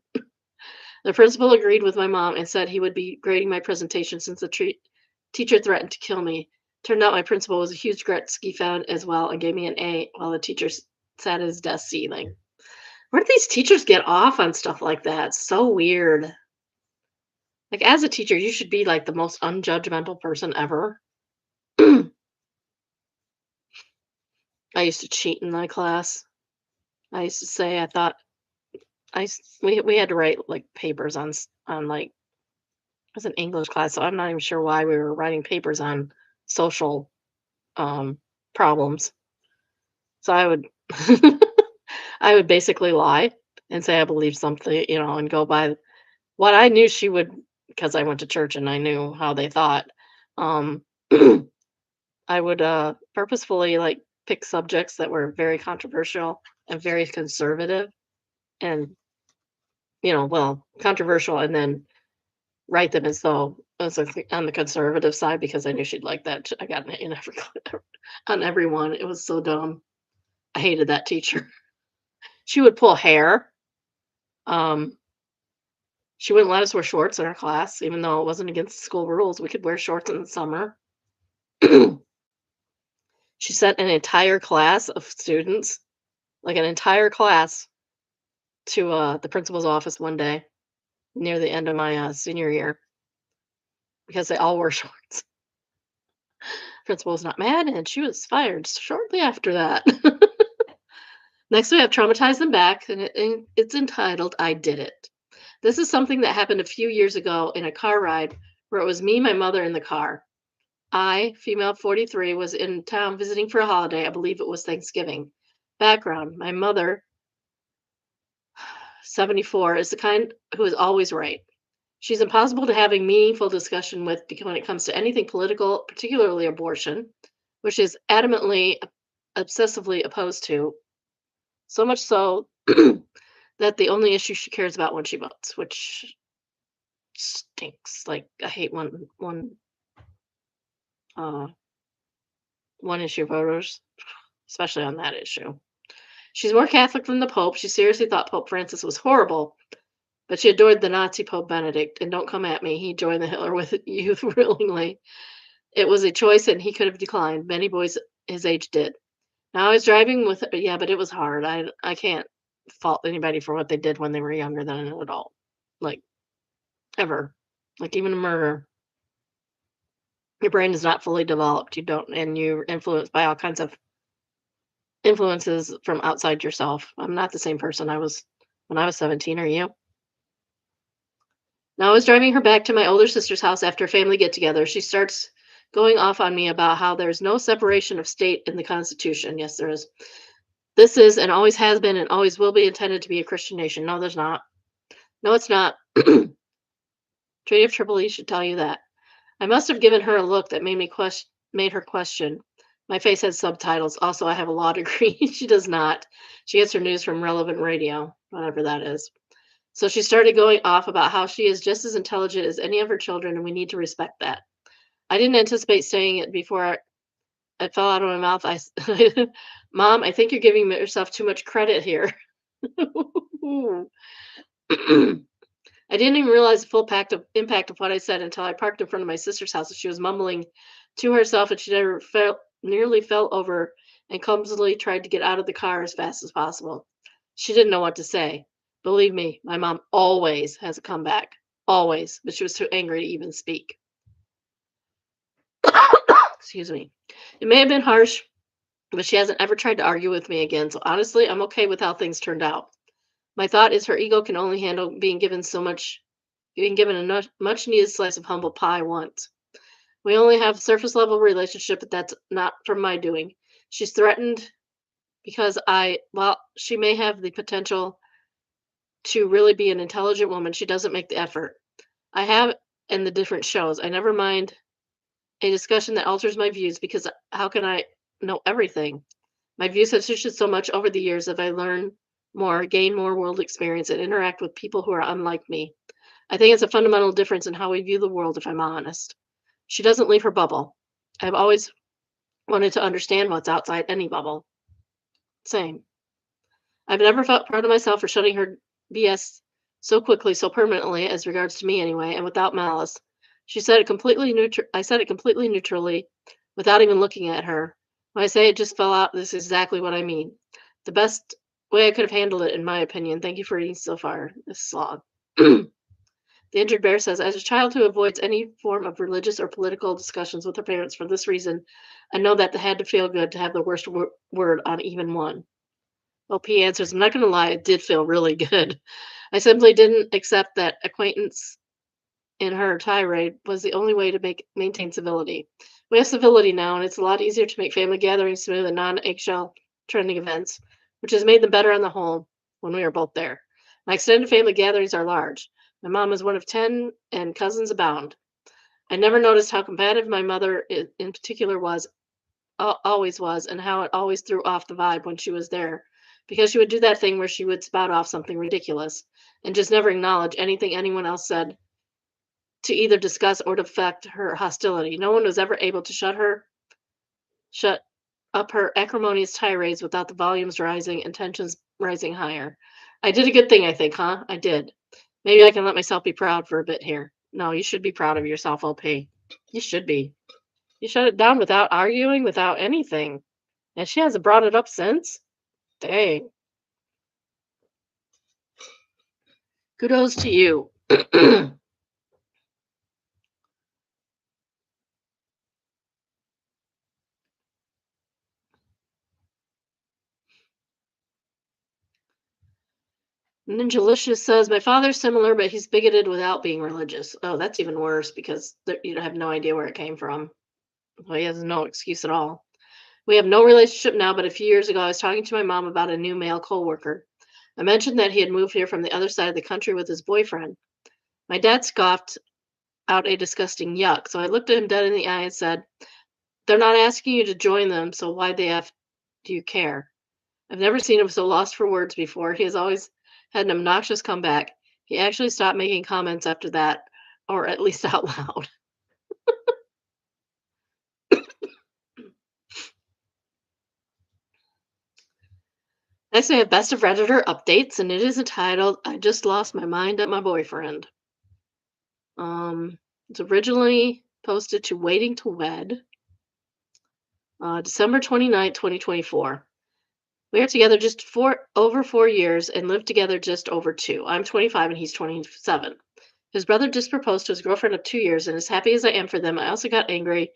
The principal agreed with my mom and said he would be grading my presentation since the teacher threatened to kill me. Turned out my principal was a huge Gretzky fan as well and gave me an A while the teacher sat at his desk seething. Where do these teachers get off on stuff like that? It's so weird. Like, as a teacher, you should be like the most unjudgmental person ever. I used to cheat in my class. I used to say I thought we had to write like papers on like it was an English class, so I'm not even sure why we were writing papers on social problems. So I would I would basically lie and say I believed something, and go by what I knew she would because I went to church and I knew how they thought. Um I would purposefully like pick subjects that were very controversial and very conservative and well, controversial and then write them as though I was like on the conservative side because I knew she'd like that. I got an A in every on every one. It was so dumb. I hated that teacher. She would pull hair. Um, she wouldn't let us wear shorts in our class, even though it wasn't against school rules. We could wear shorts in the summer. She sent an entire class of students, like an entire class, to the principal's office one day near the end of my senior year because they all wore shorts. Principal was not mad, and she was fired shortly after that. Next, we have Traumatize Them Back, and it's entitled I Did It. This is something that happened a few years ago in a car ride where it was me, my mother, in the car. I, female 43, was in town visiting for a holiday. I believe it was Thanksgiving. Background: my mother, 74, is the kind who is always right. She's impossible to having meaningful discussion with because when it comes to anything political, particularly abortion, which is adamantly, obsessively opposed to, so much so that the only issue she cares about when she votes, which stinks. Like I hate uh one issue voters, especially on that issue. She's more Catholic than the Pope. She seriously thought Pope Francis was horrible, but she adored the Nazi Pope Benedict. And don't come at me, he joined the Hitler with youth willingly. It was a choice, and he could have declined. Many boys his age did. Now I was driving with, yeah, but it was hard. I can't fault anybody for what they did when they were younger than an adult, like ever, like even a murder. Your brain is not fully developed. You don't, and you're influenced by all kinds of influences from outside yourself. I'm not the same person I was when I was 17. Are you? Now I was driving her back to my older sister's house after a family get together. She starts going off on me about how there's no separation of state in the Constitution. Yes, there is. This is and always has been and always will be intended to be a Christian nation. No, there's not. No, it's not. Treaty of Tripoli should tell you that. I must have given her a look that made her question. My face had subtitles. Also, I have a law degree. She does not. She gets her news from relevant radio, whatever that is. So she started going off about how she is just as intelligent as any of her children, and we need to respect that. I didn't anticipate saying it before it fell out of my mouth. Mom, I think you're giving yourself too much credit here. I didn't even realize the full impact of what I said until I parked in front of my sister's house and she was mumbling to herself and she nearly fell over and clumsily tried to get out of the car as fast as possible. She didn't know what to say. Believe me, my mom always has a comeback. Always. But she was too angry to even speak. Excuse me. It may have been harsh, but she hasn't ever tried to argue with me again. So honestly, I'm okay with how things turned out. My thought is her ego can only handle being given a much needed slice of humble pie once. We only have surface level relationship, but that's not from my doing. She's threatened because well, she may have the potential to really be an intelligent woman. She doesn't make the effort. I have in the different shows. I never mind a discussion that alters my views because how can I know everything? My views have shifted so much over the years that I learn more, gain more world experience, and interact with people who are unlike me. I think it's a fundamental difference in how we view the world, if I'm honest. She doesn't leave her bubble. I've always wanted to understand what's outside any bubble. Same. I've never felt proud of myself for shutting her BS so quickly, so permanently, as regards to me anyway, and without malice. She said it completely neutral. I said it completely neutrally, without even looking at her. When I say it just fell out, this is exactly what I mean. The best way I could have handled it, in my opinion. Thank you for reading so far. This slog. The injured bear says, as a child who avoids any form of religious or political discussions with her parents for this reason, I know that it had to feel good to have the worst word on even one. OP answers, I'm not going to lie, it did feel really good. I simply didn't accept that acquaintance in her tirade was the only way to maintain civility. We have civility now, and it's a lot easier to make family gatherings smooth and non-eggshell trending events, which has made them better on the whole when we are both there. My extended family gatherings are large. My mom is one of 10, and cousins abound. I never noticed how combative my mother in particular was, always was, and how it always threw off the vibe when she was there, because she would do that thing where she would spout off something ridiculous and just never acknowledge anything anyone else said to either discuss or deflect her hostility. No one was ever able to shut up her acrimonious tirades without the volumes rising and tensions rising higher. I did a good thing, I think, huh? I did. Maybe I can let myself be proud for a bit here. No, you should be proud of yourself, OP. You should be. You shut it down without arguing, without anything. And she hasn't brought it up since? Dang. Kudos to you. Ninjalicious says, my father's similar, but he's bigoted without being religious. Oh, that's even worse because you have no idea where it came from. Well, he has no excuse at all. We have no relationship now, but a few years ago, I was talking to my mom about a new male coworker. I mentioned that he had moved here from the other side of the country with his boyfriend. My dad scoffed out a disgusting yuck, so I looked at him dead in the eye and said, they're not asking you to join them, so why the F do you care? I've never seen him so lost for words before. He has always had an obnoxious comeback. He actually stopped making comments after that, or at least out loud. Next, we have Best of Redditor updates, and it is entitled "I Just Lost My Mind at My Boyfriend." It's originally posted to Waiting to Wed, December 29th, 2024. We are together just over 4 years and lived together just over two. I'm 25 and he's 27. His brother just proposed to his girlfriend of 2 years, and as happy as I am for them, I also got angry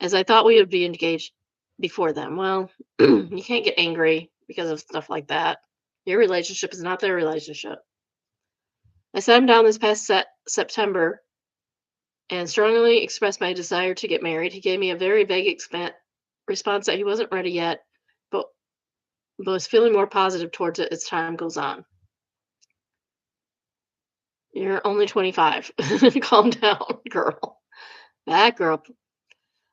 as I thought we would be engaged before them. Well, you can't get angry because of stuff like that. Your relationship is not their relationship. I sat him down this past September and strongly expressed my desire to get married. He gave me a very vague response that he wasn't ready yet, but was feeling more positive towards it as time goes on. You're only 25. Calm down, girl. That girl.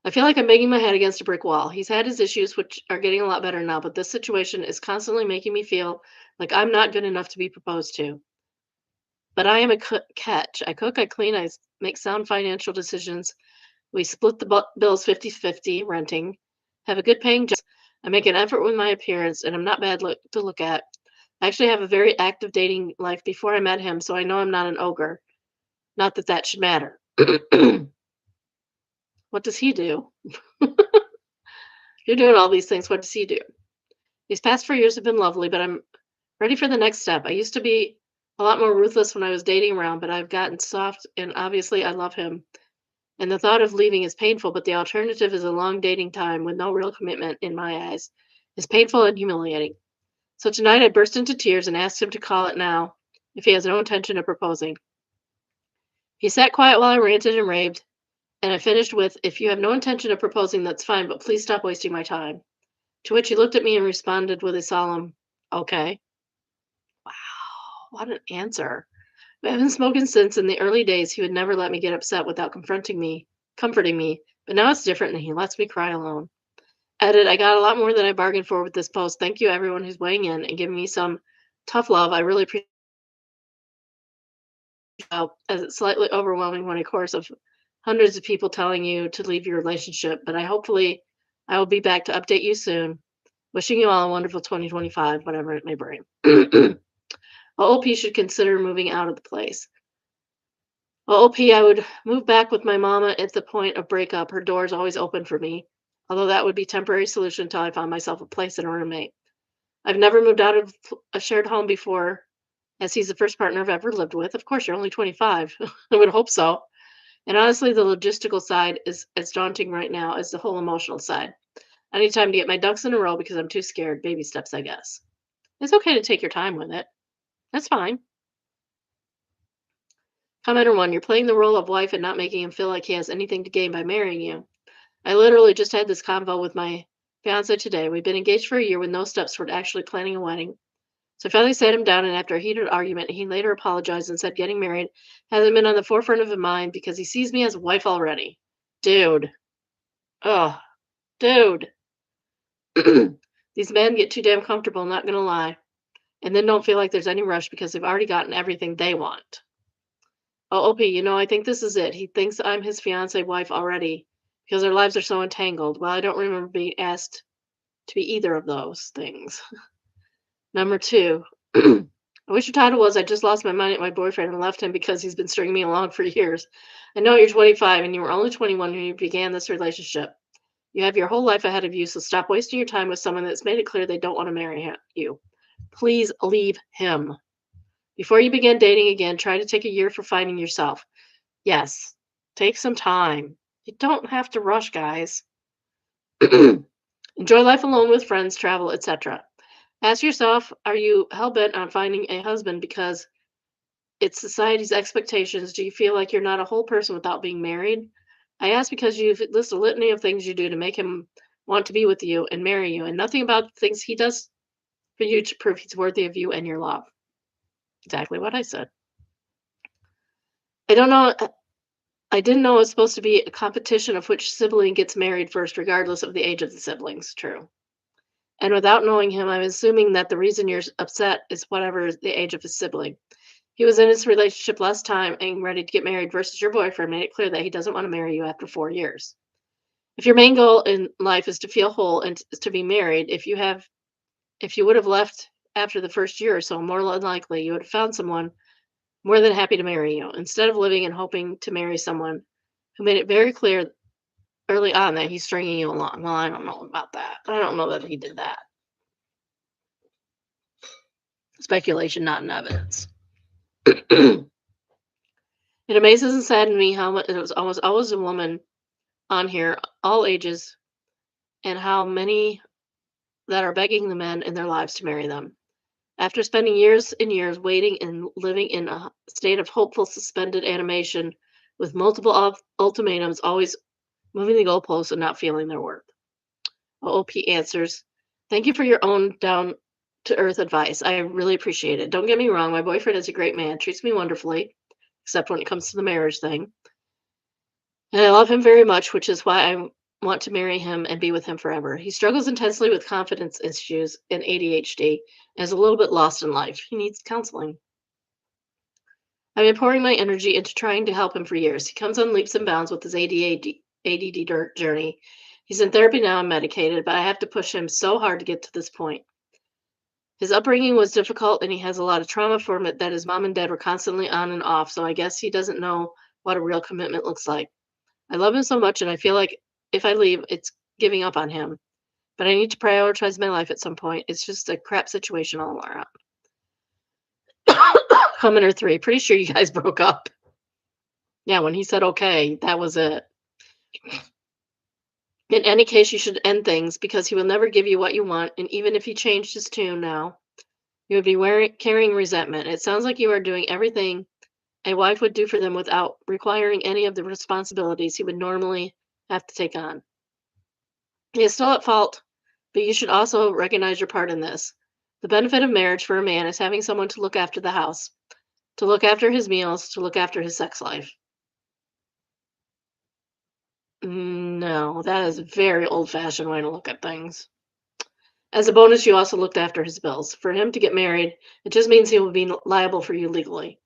I feel like I'm banging my head against a brick wall. He's had his issues, which are getting a lot better now, but this situation is constantly making me feel like I'm not good enough to be proposed to. But I am a catch. I cook, I clean, make sound financial decisions. We split the bills 50-50, renting, have a good paying job. I make an effort with my appearance, and I'm not bad to look at. I actually have a very active dating life before I met him, so I know I'm not an ogre. Not that that should matter. What does he do? You're doing all these things. What does he do? These past 4 years have been lovely, but I'm ready for the next step. I used to be a lot more ruthless when I was dating around, but I've gotten soft, and obviously I love him. And the thought of leaving is painful, but the alternative is a long dating time with no real commitment, in my eyes, is painful and humiliating. So tonight I burst into tears and asked him to call it now if he has no intention of proposing. He sat quiet while I ranted and raved, and I finished with, if you have no intention of proposing, that's fine, but please stop wasting my time. To which he looked at me and responded with a solemn, okay. Wow, what an answer. We haven't spoken since. In the early days, he would never let me get upset without comforting me, but now it's different and he lets me cry alone. Edit, I got a lot more than I bargained for with this post. Thank you everyone who's weighing in and giving me some tough love. I really appreciate it, as it's slightly overwhelming when a chorus of hundreds of people telling you to leave your relationship, but I will be back to update you soon. Wishing you all a wonderful 2025, whatever it may bring. OP should consider moving out of the place. OP, I would move back with my mama at the point of breakup. Her door's always open for me, although that would be temporary solution until I found myself a place and a roommate. I've never moved out of a shared home before, as he's the first partner I've ever lived with. Of course, you're only 25. I would hope so. And honestly, the logistical side is as daunting right now as the whole emotional side. I need time to get my ducks in a row because I'm too scared. Baby steps, I guess. It's okay to take your time with it. That's fine. Commenter one, you're playing the role of wife and not making him feel like he has anything to gain by marrying you. I literally just had this convo with my fiance today. We've been engaged for a year with no steps toward actually planning a wedding. So I finally sat him down, and after a heated argument, he later apologized and said getting married hasn't been on the forefront of his mind because he sees me as a wife already. Dude. Oh, dude. These men get too damn comfortable, not gonna lie, and then don't feel like there's any rush because they've already gotten everything they want. Oh, OP, I think this is it. He thinks I'm his fiance wife already because our lives are so entangled. Well, I don't remember being asked to be either of those things. Number two, I wish your title was I just lost my mind at my boyfriend and left him because he's been stringing me along for years. I know you're 25 and you were only 21 when you began this relationship. You have your whole life ahead of you, so stop wasting your time with someone that's made it clear they don't want to marry you. Please leave him. Before you begin dating again, try to take a year for finding yourself. Yes, take some time. You don't have to rush, guys. Enjoy life alone with friends, travel, etc. Ask yourself, are you hell-bent on finding a husband because it's society's expectations? Do you feel like you're not a whole person without being married? I ask because you've listed a litany of things you do to make him want to be with you and marry you, and nothing about the things he does for you to prove he's worthy of you and your love. Exactly what I said. I don't know. I didn't know it was supposed to be a competition of which sibling gets married first, regardless of the age of the siblings. True. And without knowing him, I'm assuming that the reason you're upset is whatever is the age of his sibling. He was in his relationship less time and ready to get married versus your boyfriend made it clear that he doesn't want to marry you after 4 years. If your main goal in life is to feel whole and to be married, if you would have left after the first year or so, more than likely you would have found someone more than happy to marry you instead of living and hoping to marry someone who made it very clear early on that he's stringing you along. Well, I don't know about that. I don't know that he did that. Speculation, not in evidence. It amazes and saddens me how much it was always a woman on here, all ages, and how many that are begging the men in their lives to marry them. After spending years and years waiting and living in a state of hopeful suspended animation with multiple ultimatums, always moving the goalposts and not feeling their worth. OP answers, thank you for your own down to earth advice. I really appreciate it. Don't get me wrong, my boyfriend is a great man, treats me wonderfully, except when it comes to the marriage thing. And I love him very much, which is why I want to marry him and be with him forever. He struggles intensely with confidence issues and ADHD and is a little bit lost in life. He needs counseling. I've been pouring my energy into trying to help him for years. He comes on leaps and bounds with his ADD journey. He's in therapy now and medicated, but I have to push him so hard to get to this point. His upbringing was difficult and he has a lot of trauma from it that his mom and dad were constantly on and off, so I guess he doesn't know what a real commitment looks like. I love him so much and I feel like if I leave, it's giving up on him. But I need to prioritize my life at some point. It's just a crap situation all around. Commenter 3, pretty sure you guys broke up. Yeah, when he said okay, that was it. In any case, you should end things because he will never give you what you want, and even if he changed his tune now, you would be carrying resentment. It sounds like you are doing everything a wife would do for them without requiring any of the responsibilities he would normally have to take on. He is still at fault, but you should also recognize your part in this. The benefit of marriage for a man is having someone to look after the house, to look after his meals, to look after his sex life. No, that is a very old-fashioned way to look at things. As a bonus, you also looked after his bills. For him to get married, it just means he will be liable for you legally.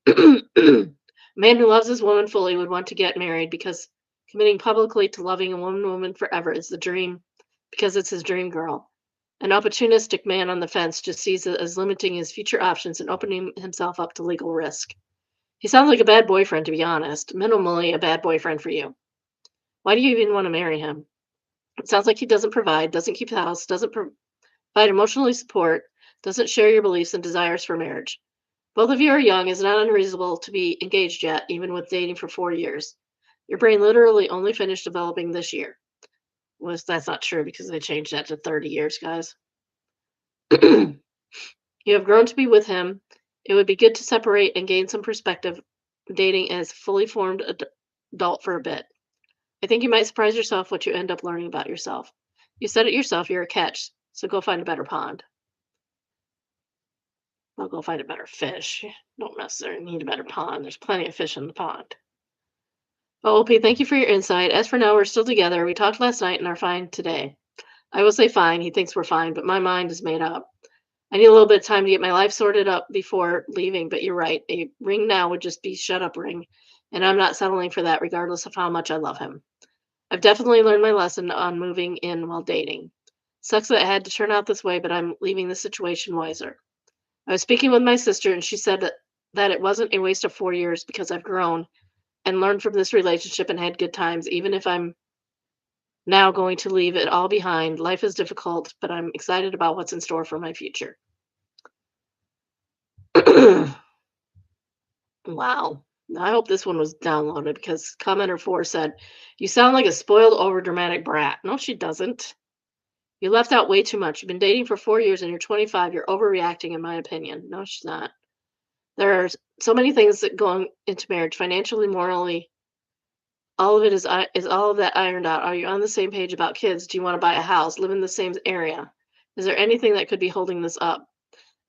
A man who loves his woman fully would want to get married because committing publicly to loving a woman forever is the dream, because it's his dream girl. An opportunistic man on the fence just sees it as limiting his future options and opening himself up to legal risk. He sounds like a bad boyfriend, to be honest. Minimally a bad boyfriend for you. Why do you even want to marry him? It sounds like he doesn't provide, doesn't keep the house, doesn't provide emotionally support, doesn't share your beliefs and desires for marriage. Both of you are young. It's not unreasonable to be engaged yet, even with dating for 4 years. Your brain literally only finished developing this year. Was that's not true because they changed that to 30 years, guys. You have grown to be with him. It would be good to separate and gain some perspective dating as fully formed adult for a bit. I think you might surprise yourself what you end up learning about yourself. You said it yourself, you're a catch, so go find a better pond. Well, go find a better fish. You don't necessarily need a better pond. There's plenty of fish in the pond. Well, OP, thank you for your insight. As for now, we're still together. We talked last night and are fine today. I will say fine. He thinks we're fine, but my mind is made up. I need a little bit of time to get my life sorted up before leaving, but you're right. A ring now would just be shut up ring, and I'm not settling for that regardless of how much I love him. I've definitely learned my lesson on moving in while dating. Sucks that it had to turn out this way, but I'm leaving the situation wiser. I was speaking with my sister, and she said that it wasn't a waste of 4 years because I've grown and learned from this relationship and had good times, even if I'm now going to leave it all behind. Life is difficult, but I'm excited about what's in store for my future. Wow. I hope this one was downloaded because commenter 4 said, "You sound like a spoiled, overdramatic brat." No, she doesn't. You left out way too much. You've been dating for 4 years and you're 25. You're overreacting, in my opinion. No, she's not. There are so many things that go into marriage, financially, morally. All of it is all of that ironed out. Are you on the same page about kids? Do you want to buy a house? Live in the same area? Is there anything that could be holding this up?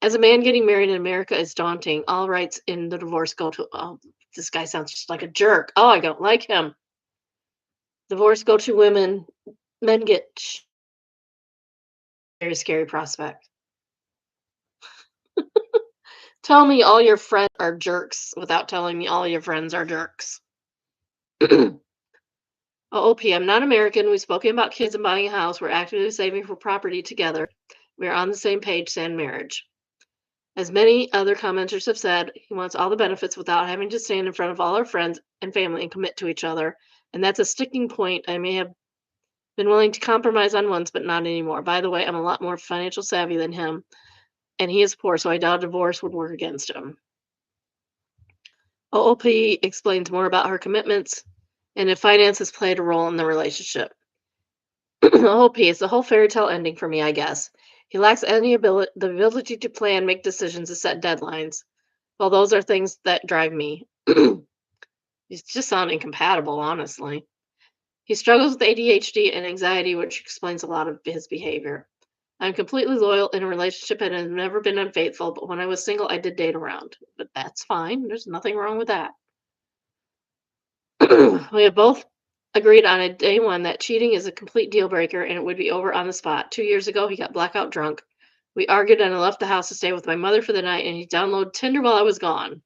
As a man, getting married in America is daunting. All rights in the divorce go to. Oh, this guy sounds just like a jerk. Oh, I don't like him. Divorce go to women. Men get very scary prospect. Tell me all your friends are jerks without telling me all your friends are jerks. OOP, I'm not American. We've spoken about kids and buying a house. We're actively saving for property together. We're on the same page, saying marriage. As many other commenters have said, he wants all the benefits without having to stand in front of all our friends and family and commit to each other. And that's a sticking point. I may have been willing to compromise on once, but not anymore. By the way, I'm a lot more financial savvy than him, and he is poor, so I doubt divorce would work against him. OOP explains more about her commitments and if finances played a role in the relationship. OOP, it's the whole fairy tale ending for me, I guess. He lacks the ability to plan, make decisions, and set deadlines. Well, those are things that drive me. He's just sound incompatible, honestly. He struggles with ADHD and anxiety, which explains a lot of his behavior. I'm completely loyal in a relationship and have never been unfaithful, but when I was single, I did date around. But that's fine. There's nothing wrong with that. We have both agreed on a day one that cheating is a complete deal breaker and it would be over on the spot. 2 years ago, he got blackout drunk. We argued and I left the house to stay with my mother for the night, and he downloaded Tinder while I was gone.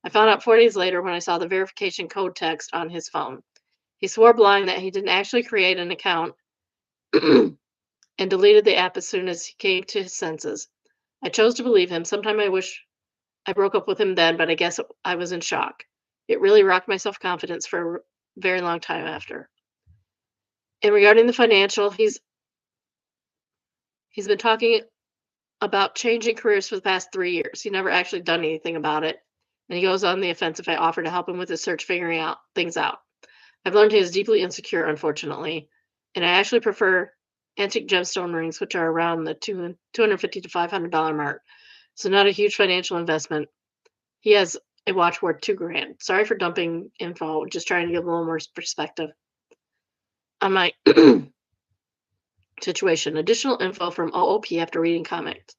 I found out 4 days later when I saw the verification code text on his phone. He swore blind that he didn't actually create an account and deleted the app as soon as he came to his senses. I chose to believe him. Sometime I wish I broke up with him then, but I guess I was in shock. It really rocked my self confidence for a very long time after. And regarding the financial, he's been talking about changing careers for the past 3 years. He never actually done anything about it, and he goes on the offense if I offer to help him with his search, figuring out things out. I've learned he is deeply insecure, unfortunately, and I actually prefer antique gemstone rings, which are around the $250 to $500 mark. So not a huge financial investment. He has a watch worth $2,000. Sorry for dumping info. Just trying to give a little more perspective on my situation. Additional info from OOP after reading comments.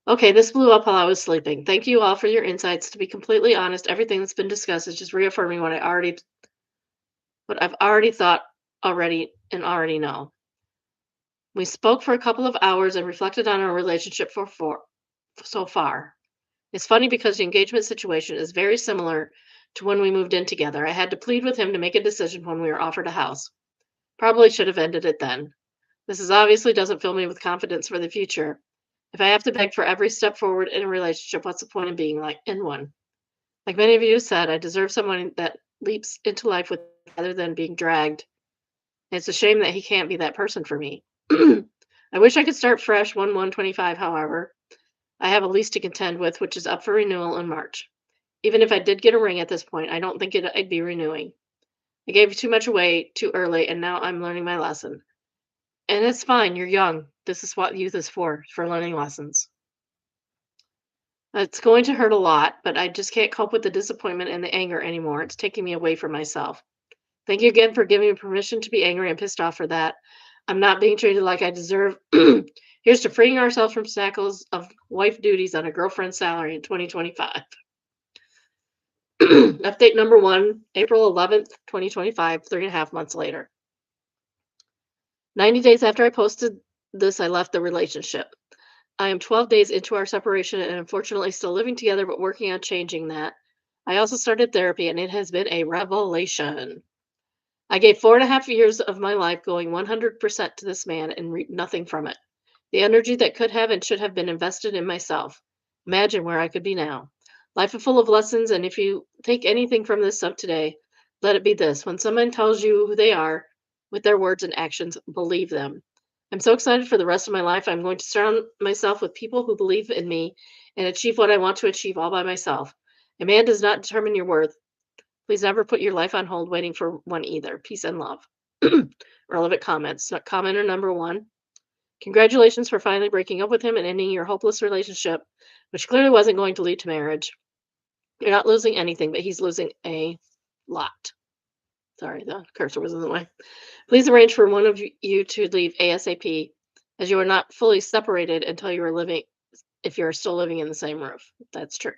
Okay, this blew up while I was sleeping. Thank you all for your insights. To be completely honest, everything that's been discussed is just reaffirming what I've already thought already and already know. We spoke for a couple of hours and reflected on our relationship so far. It's funny because the engagement situation is very similar to when we moved in together. I had to plead with him to make a decision when we were offered a house. Probably should have ended it then. This is obviously doesn't fill me with confidence for the future. If I have to beg for every step forward in a relationship, what's the point of being like in one? Like many of you said, I deserve someone that leaps into life with rather than being dragged. And it's a shame that he can't be that person for me. I wish I could start fresh 1/1/25, however. I have a lease to contend with, which is up for renewal in March. Even if I did get a ring at this point, I don't think I'd be renewing. I gave too much away too early, and now I'm learning my lesson. And it's fine, you're young. This is what youth is for learning lessons. It's going to hurt a lot, but I just can't cope with the disappointment and the anger anymore. It's taking me away from myself. Thank you again for giving me permission to be angry and pissed off for that. I'm not being treated like I deserve. Here's to freeing ourselves from shackles of wife duties on a girlfriend's salary in 2025. Update number 1, April 11th, 2025, 3.5 months later. 90 days after I posted this, I left the relationship. I am 12 days into our separation and unfortunately still living together, but working on changing that. I also started therapy and it has been a revelation. I gave 4.5 years of my life going 100% to this man and reaped nothing from it. The energy that could have and should have been invested in myself. Imagine where I could be now. Life is full of lessons, and if you take anything from this up today, let it be this. When someone tells you who they are with their words and actions, believe them. I'm so excited for the rest of my life. I'm going to surround myself with people who believe in me and achieve what I want to achieve all by myself. A man does not determine your worth. Please never put your life on hold waiting for one either. Peace and love. Relevant comments. Commenter number one. Congratulations for finally breaking up with him and ending your hopeless relationship, which clearly wasn't going to lead to marriage. You're not losing anything, but he's losing a lot. Sorry, the cursor was in the way. Please arrange for one of you to leave ASAP, as you are not fully separated until you are living, if you are still living in the same roof. That's true.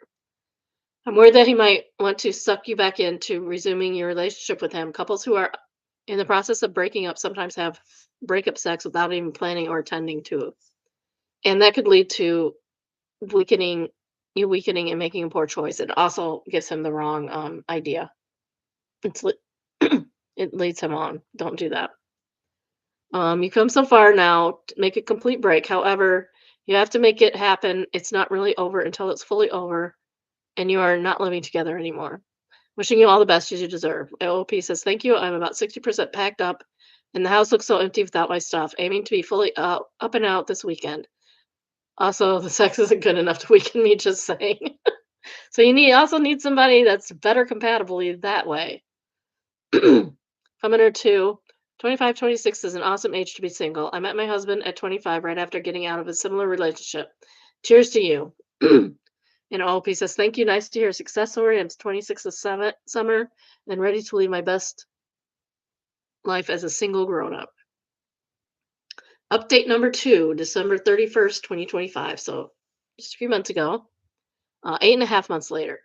I'm worried that he might want to suck you back into resuming your relationship with him. Couples who are in the process of breaking up sometimes have breakup sex without even planning or attending to. And that could lead to weakening and making a poor choice. It also gives him the wrong idea. It's it leads him on. Don't do that. You come so far now to make a complete break. However, you have to make it happen. It's not really over until it's fully over and you are not living together anymore. Wishing you all the best as you deserve. LOP says, thank you. I'm about 60% packed up and the house looks so empty without my stuff. Aiming to be fully up and out this weekend. Also, the sex isn't good enough to weaken me, just saying. So you also need somebody that's better compatible that way. Commenter 2, 25, 26 is an awesome age to be single. I met my husband at 25 right after getting out of a similar relationship. Cheers to you. And OP says, thank you. Nice to hear a success story. I'm 26 this summer and ready to lead my best life as a single grown-up. Update number 2, December 31st, 2025. So just a few months ago. 8.5 months later.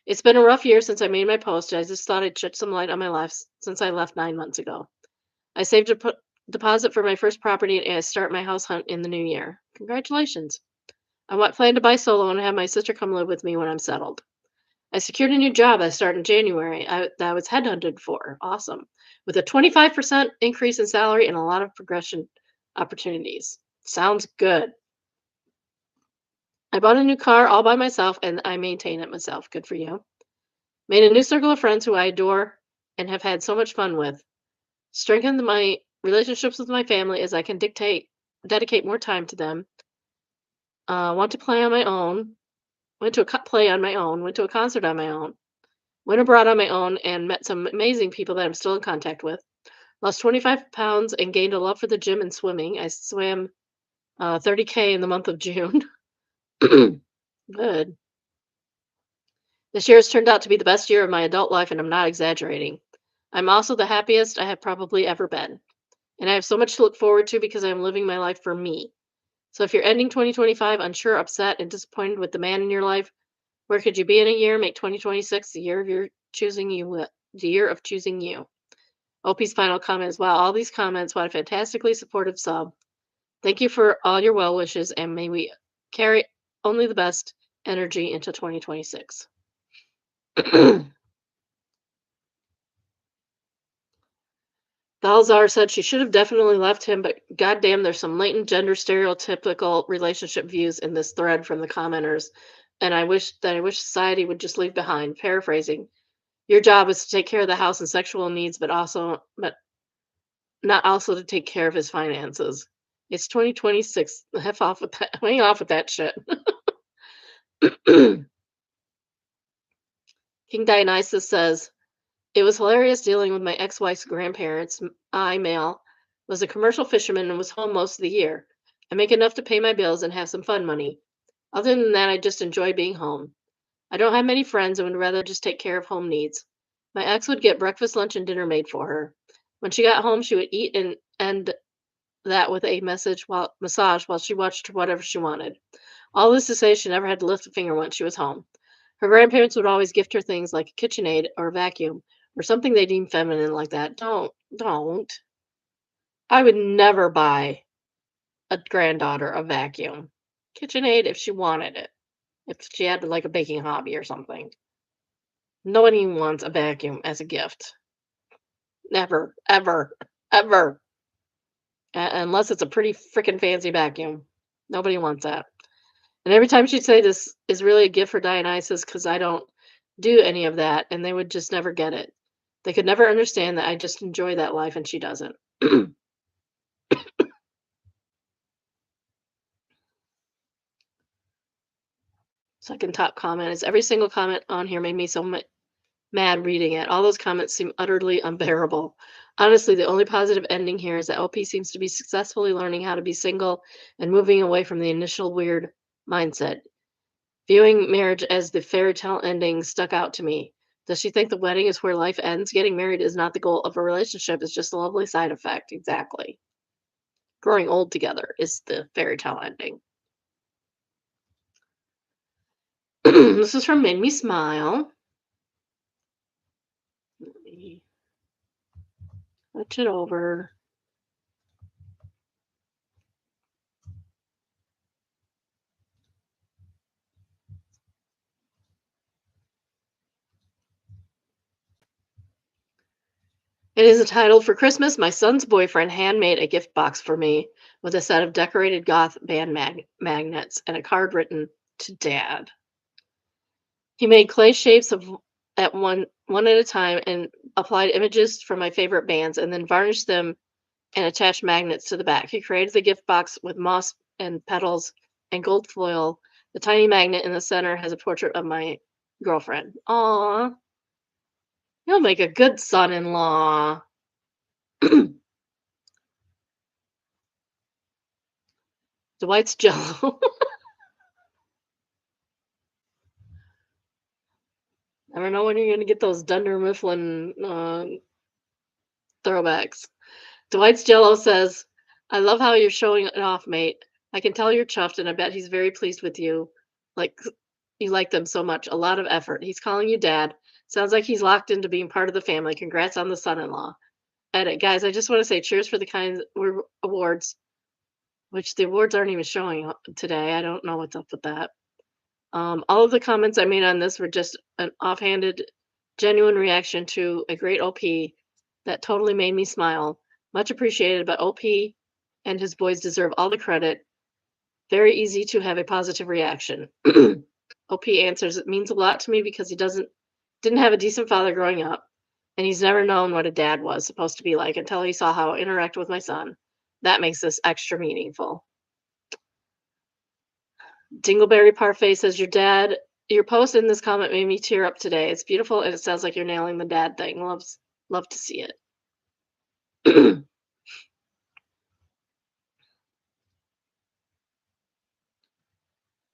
It's been a rough year since I made my post. I just thought I'd shed some light on my life since I left 9 months ago. I saved a deposit for my first property and I start my house hunt in the new year. Congratulations. I plan to buy solo and have my sister come live with me when I'm settled. I secured a new job I start in January that I was headhunted for. Awesome. With a 25% increase in salary and a lot of progression opportunities. Sounds good. I bought a new car all by myself and I maintain it myself. Good for you. Made a new circle of friends who I adore and have had so much fun with. Strengthened my relationships with my family as I can dedicate more time to them. Want to play on my own. Went to play on my own. Went to a concert on my own. Went abroad on my own and met some amazing people that I'm still in contact with. Lost 25 pounds and gained a love for the gym and swimming. I swam 30K in the month of June. Good. This year has turned out to be the best year of my adult life, and I'm not exaggerating. I'm also the happiest I have probably ever been. And I have so much to look forward to because I'm living my life for me. So if you're ending 2025 unsure, upset, and disappointed with the man in your life, where could you be in a year? Make 2026 the year of your choosing you. The year of choosing you. OP's final comment is, wow, all these comments. What a fantastically supportive sub. Thank you for all your well wishes, and may we carry only the best energy into 2026. Balzar said she should have definitely left him, but goddamn, there's some latent gender stereotypical relationship views in this thread from the commenters, and I wish society would just leave behind. Paraphrasing, your job is to take care of the house and sexual needs, but not also to take care of his finances. It's 2026. Hang off with that shit. King Dionysus says, it was hilarious dealing with my ex-wife's grandparents. I, male, was a commercial fisherman and was home most of the year. I make enough to pay my bills and have some fun money. Other than that, I just enjoy being home. I don't have many friends and would rather just take care of home needs. My ex would get breakfast, lunch, and dinner made for her. When she got home, she would eat and end that with a massage while she watched whatever she wanted. All this to say, she never had to lift a finger once she was home. Her grandparents would always gift her things like a KitchenAid or a vacuum or something they deem feminine like that. Don't. I would never buy a granddaughter a vacuum. KitchenAid if she wanted it. If she had like a baking hobby or something. Nobody wants a vacuum as a gift. Never, ever, ever. Unless it's a pretty freaking fancy vacuum. Nobody wants that. And every time she'd say this is really a gift for Dionysus because I don't do any of that, and they would just never get it. They could never understand that I just enjoy that life and she doesn't. Second top comment is every single comment on here made me so mad reading it. All those comments seem utterly unbearable. Honestly, the only positive ending here is that LP seems to be successfully learning how to be single and moving away from the initial weird mindset. Viewing marriage as the fairy tale ending stuck out to me. Does she think the wedding is where life ends? Getting married is not the goal of a relationship, it's just a lovely side effect. Exactly. Growing old together is the fairy tale ending. This is from Made Me Smile. Let me switch it over. It is entitled For Christmas, my son's boyfriend handmade a gift box for me with a set of decorated goth band magnets and a card written to Dad. He made clay shapes of at one at a time and applied images from my favorite bands and then varnished them and attached magnets to the back. He created the gift box with moss and petals and gold foil. The tiny magnet in the center has a portrait of my girlfriend. Aw, you'll make a good son-in-law. Dwight's Jello. Never know when you're gonna get those Dunder Mifflin throwbacks. Dwight's Jello says, "I love how you're showing it off, mate. I can tell you're chuffed, and I bet he's very pleased with you. Like you like them so much. A lot of effort. He's calling you dad. Sounds like he's locked into being part of the family. Congrats on the son-in-law." Edit, guys. I just want to say cheers for the kind awards, which the awards aren't even showing today. I don't know what's up with that. All of the comments I made on this were just an offhanded, genuine reaction to a great OP that totally made me smile. Much appreciated, but OP and his boys deserve all the credit. Very easy to have a positive reaction. OP answers, it means a lot to me because he didn't have a decent father growing up, and he's never known what a dad was supposed to be like until he saw how I interact with my son. That makes this extra meaningful. Dingleberry Parfait says, your post in this comment made me tear up today. It's beautiful and it sounds like you're nailing the dad thing. Love to see it.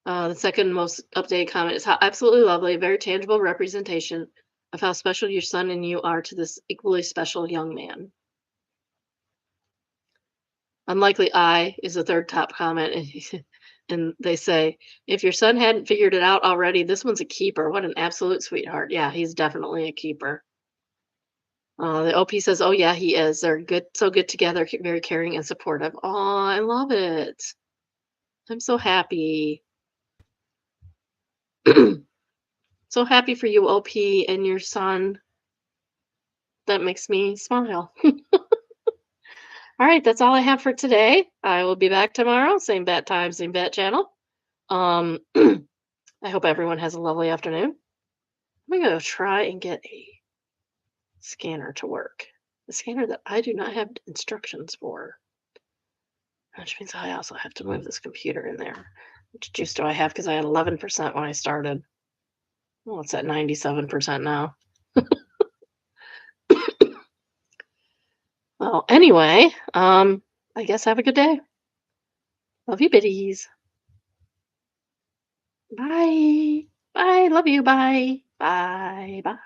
The second most updated comment is how absolutely lovely, a very tangible representation of how special your son and you are to this equally special young man. Unlikely I is the third top comment. And they say, if your son hadn't figured it out already, this one's a keeper. What an absolute sweetheart. Yeah, he's definitely a keeper. The OP says, "Oh yeah, he is. They're good, so good together, very caring and supportive." Oh, I love it. I'm so happy. So happy for you, OP, and your son. That makes me smile. All right, that's all I have for today. I will be back tomorrow, same bat time, same bat channel. I hope everyone has a lovely afternoon. I'm gonna go try and get a scanner to work. A scanner that I do not have instructions for. Which means I also have to move this computer in there. Which juice do I have? Because I had 11% when I started. Well, it's at 97% now. Well, anyway, I guess have a good day. Love you, biddies. Bye. Bye. Love you. Bye. Bye. Bye.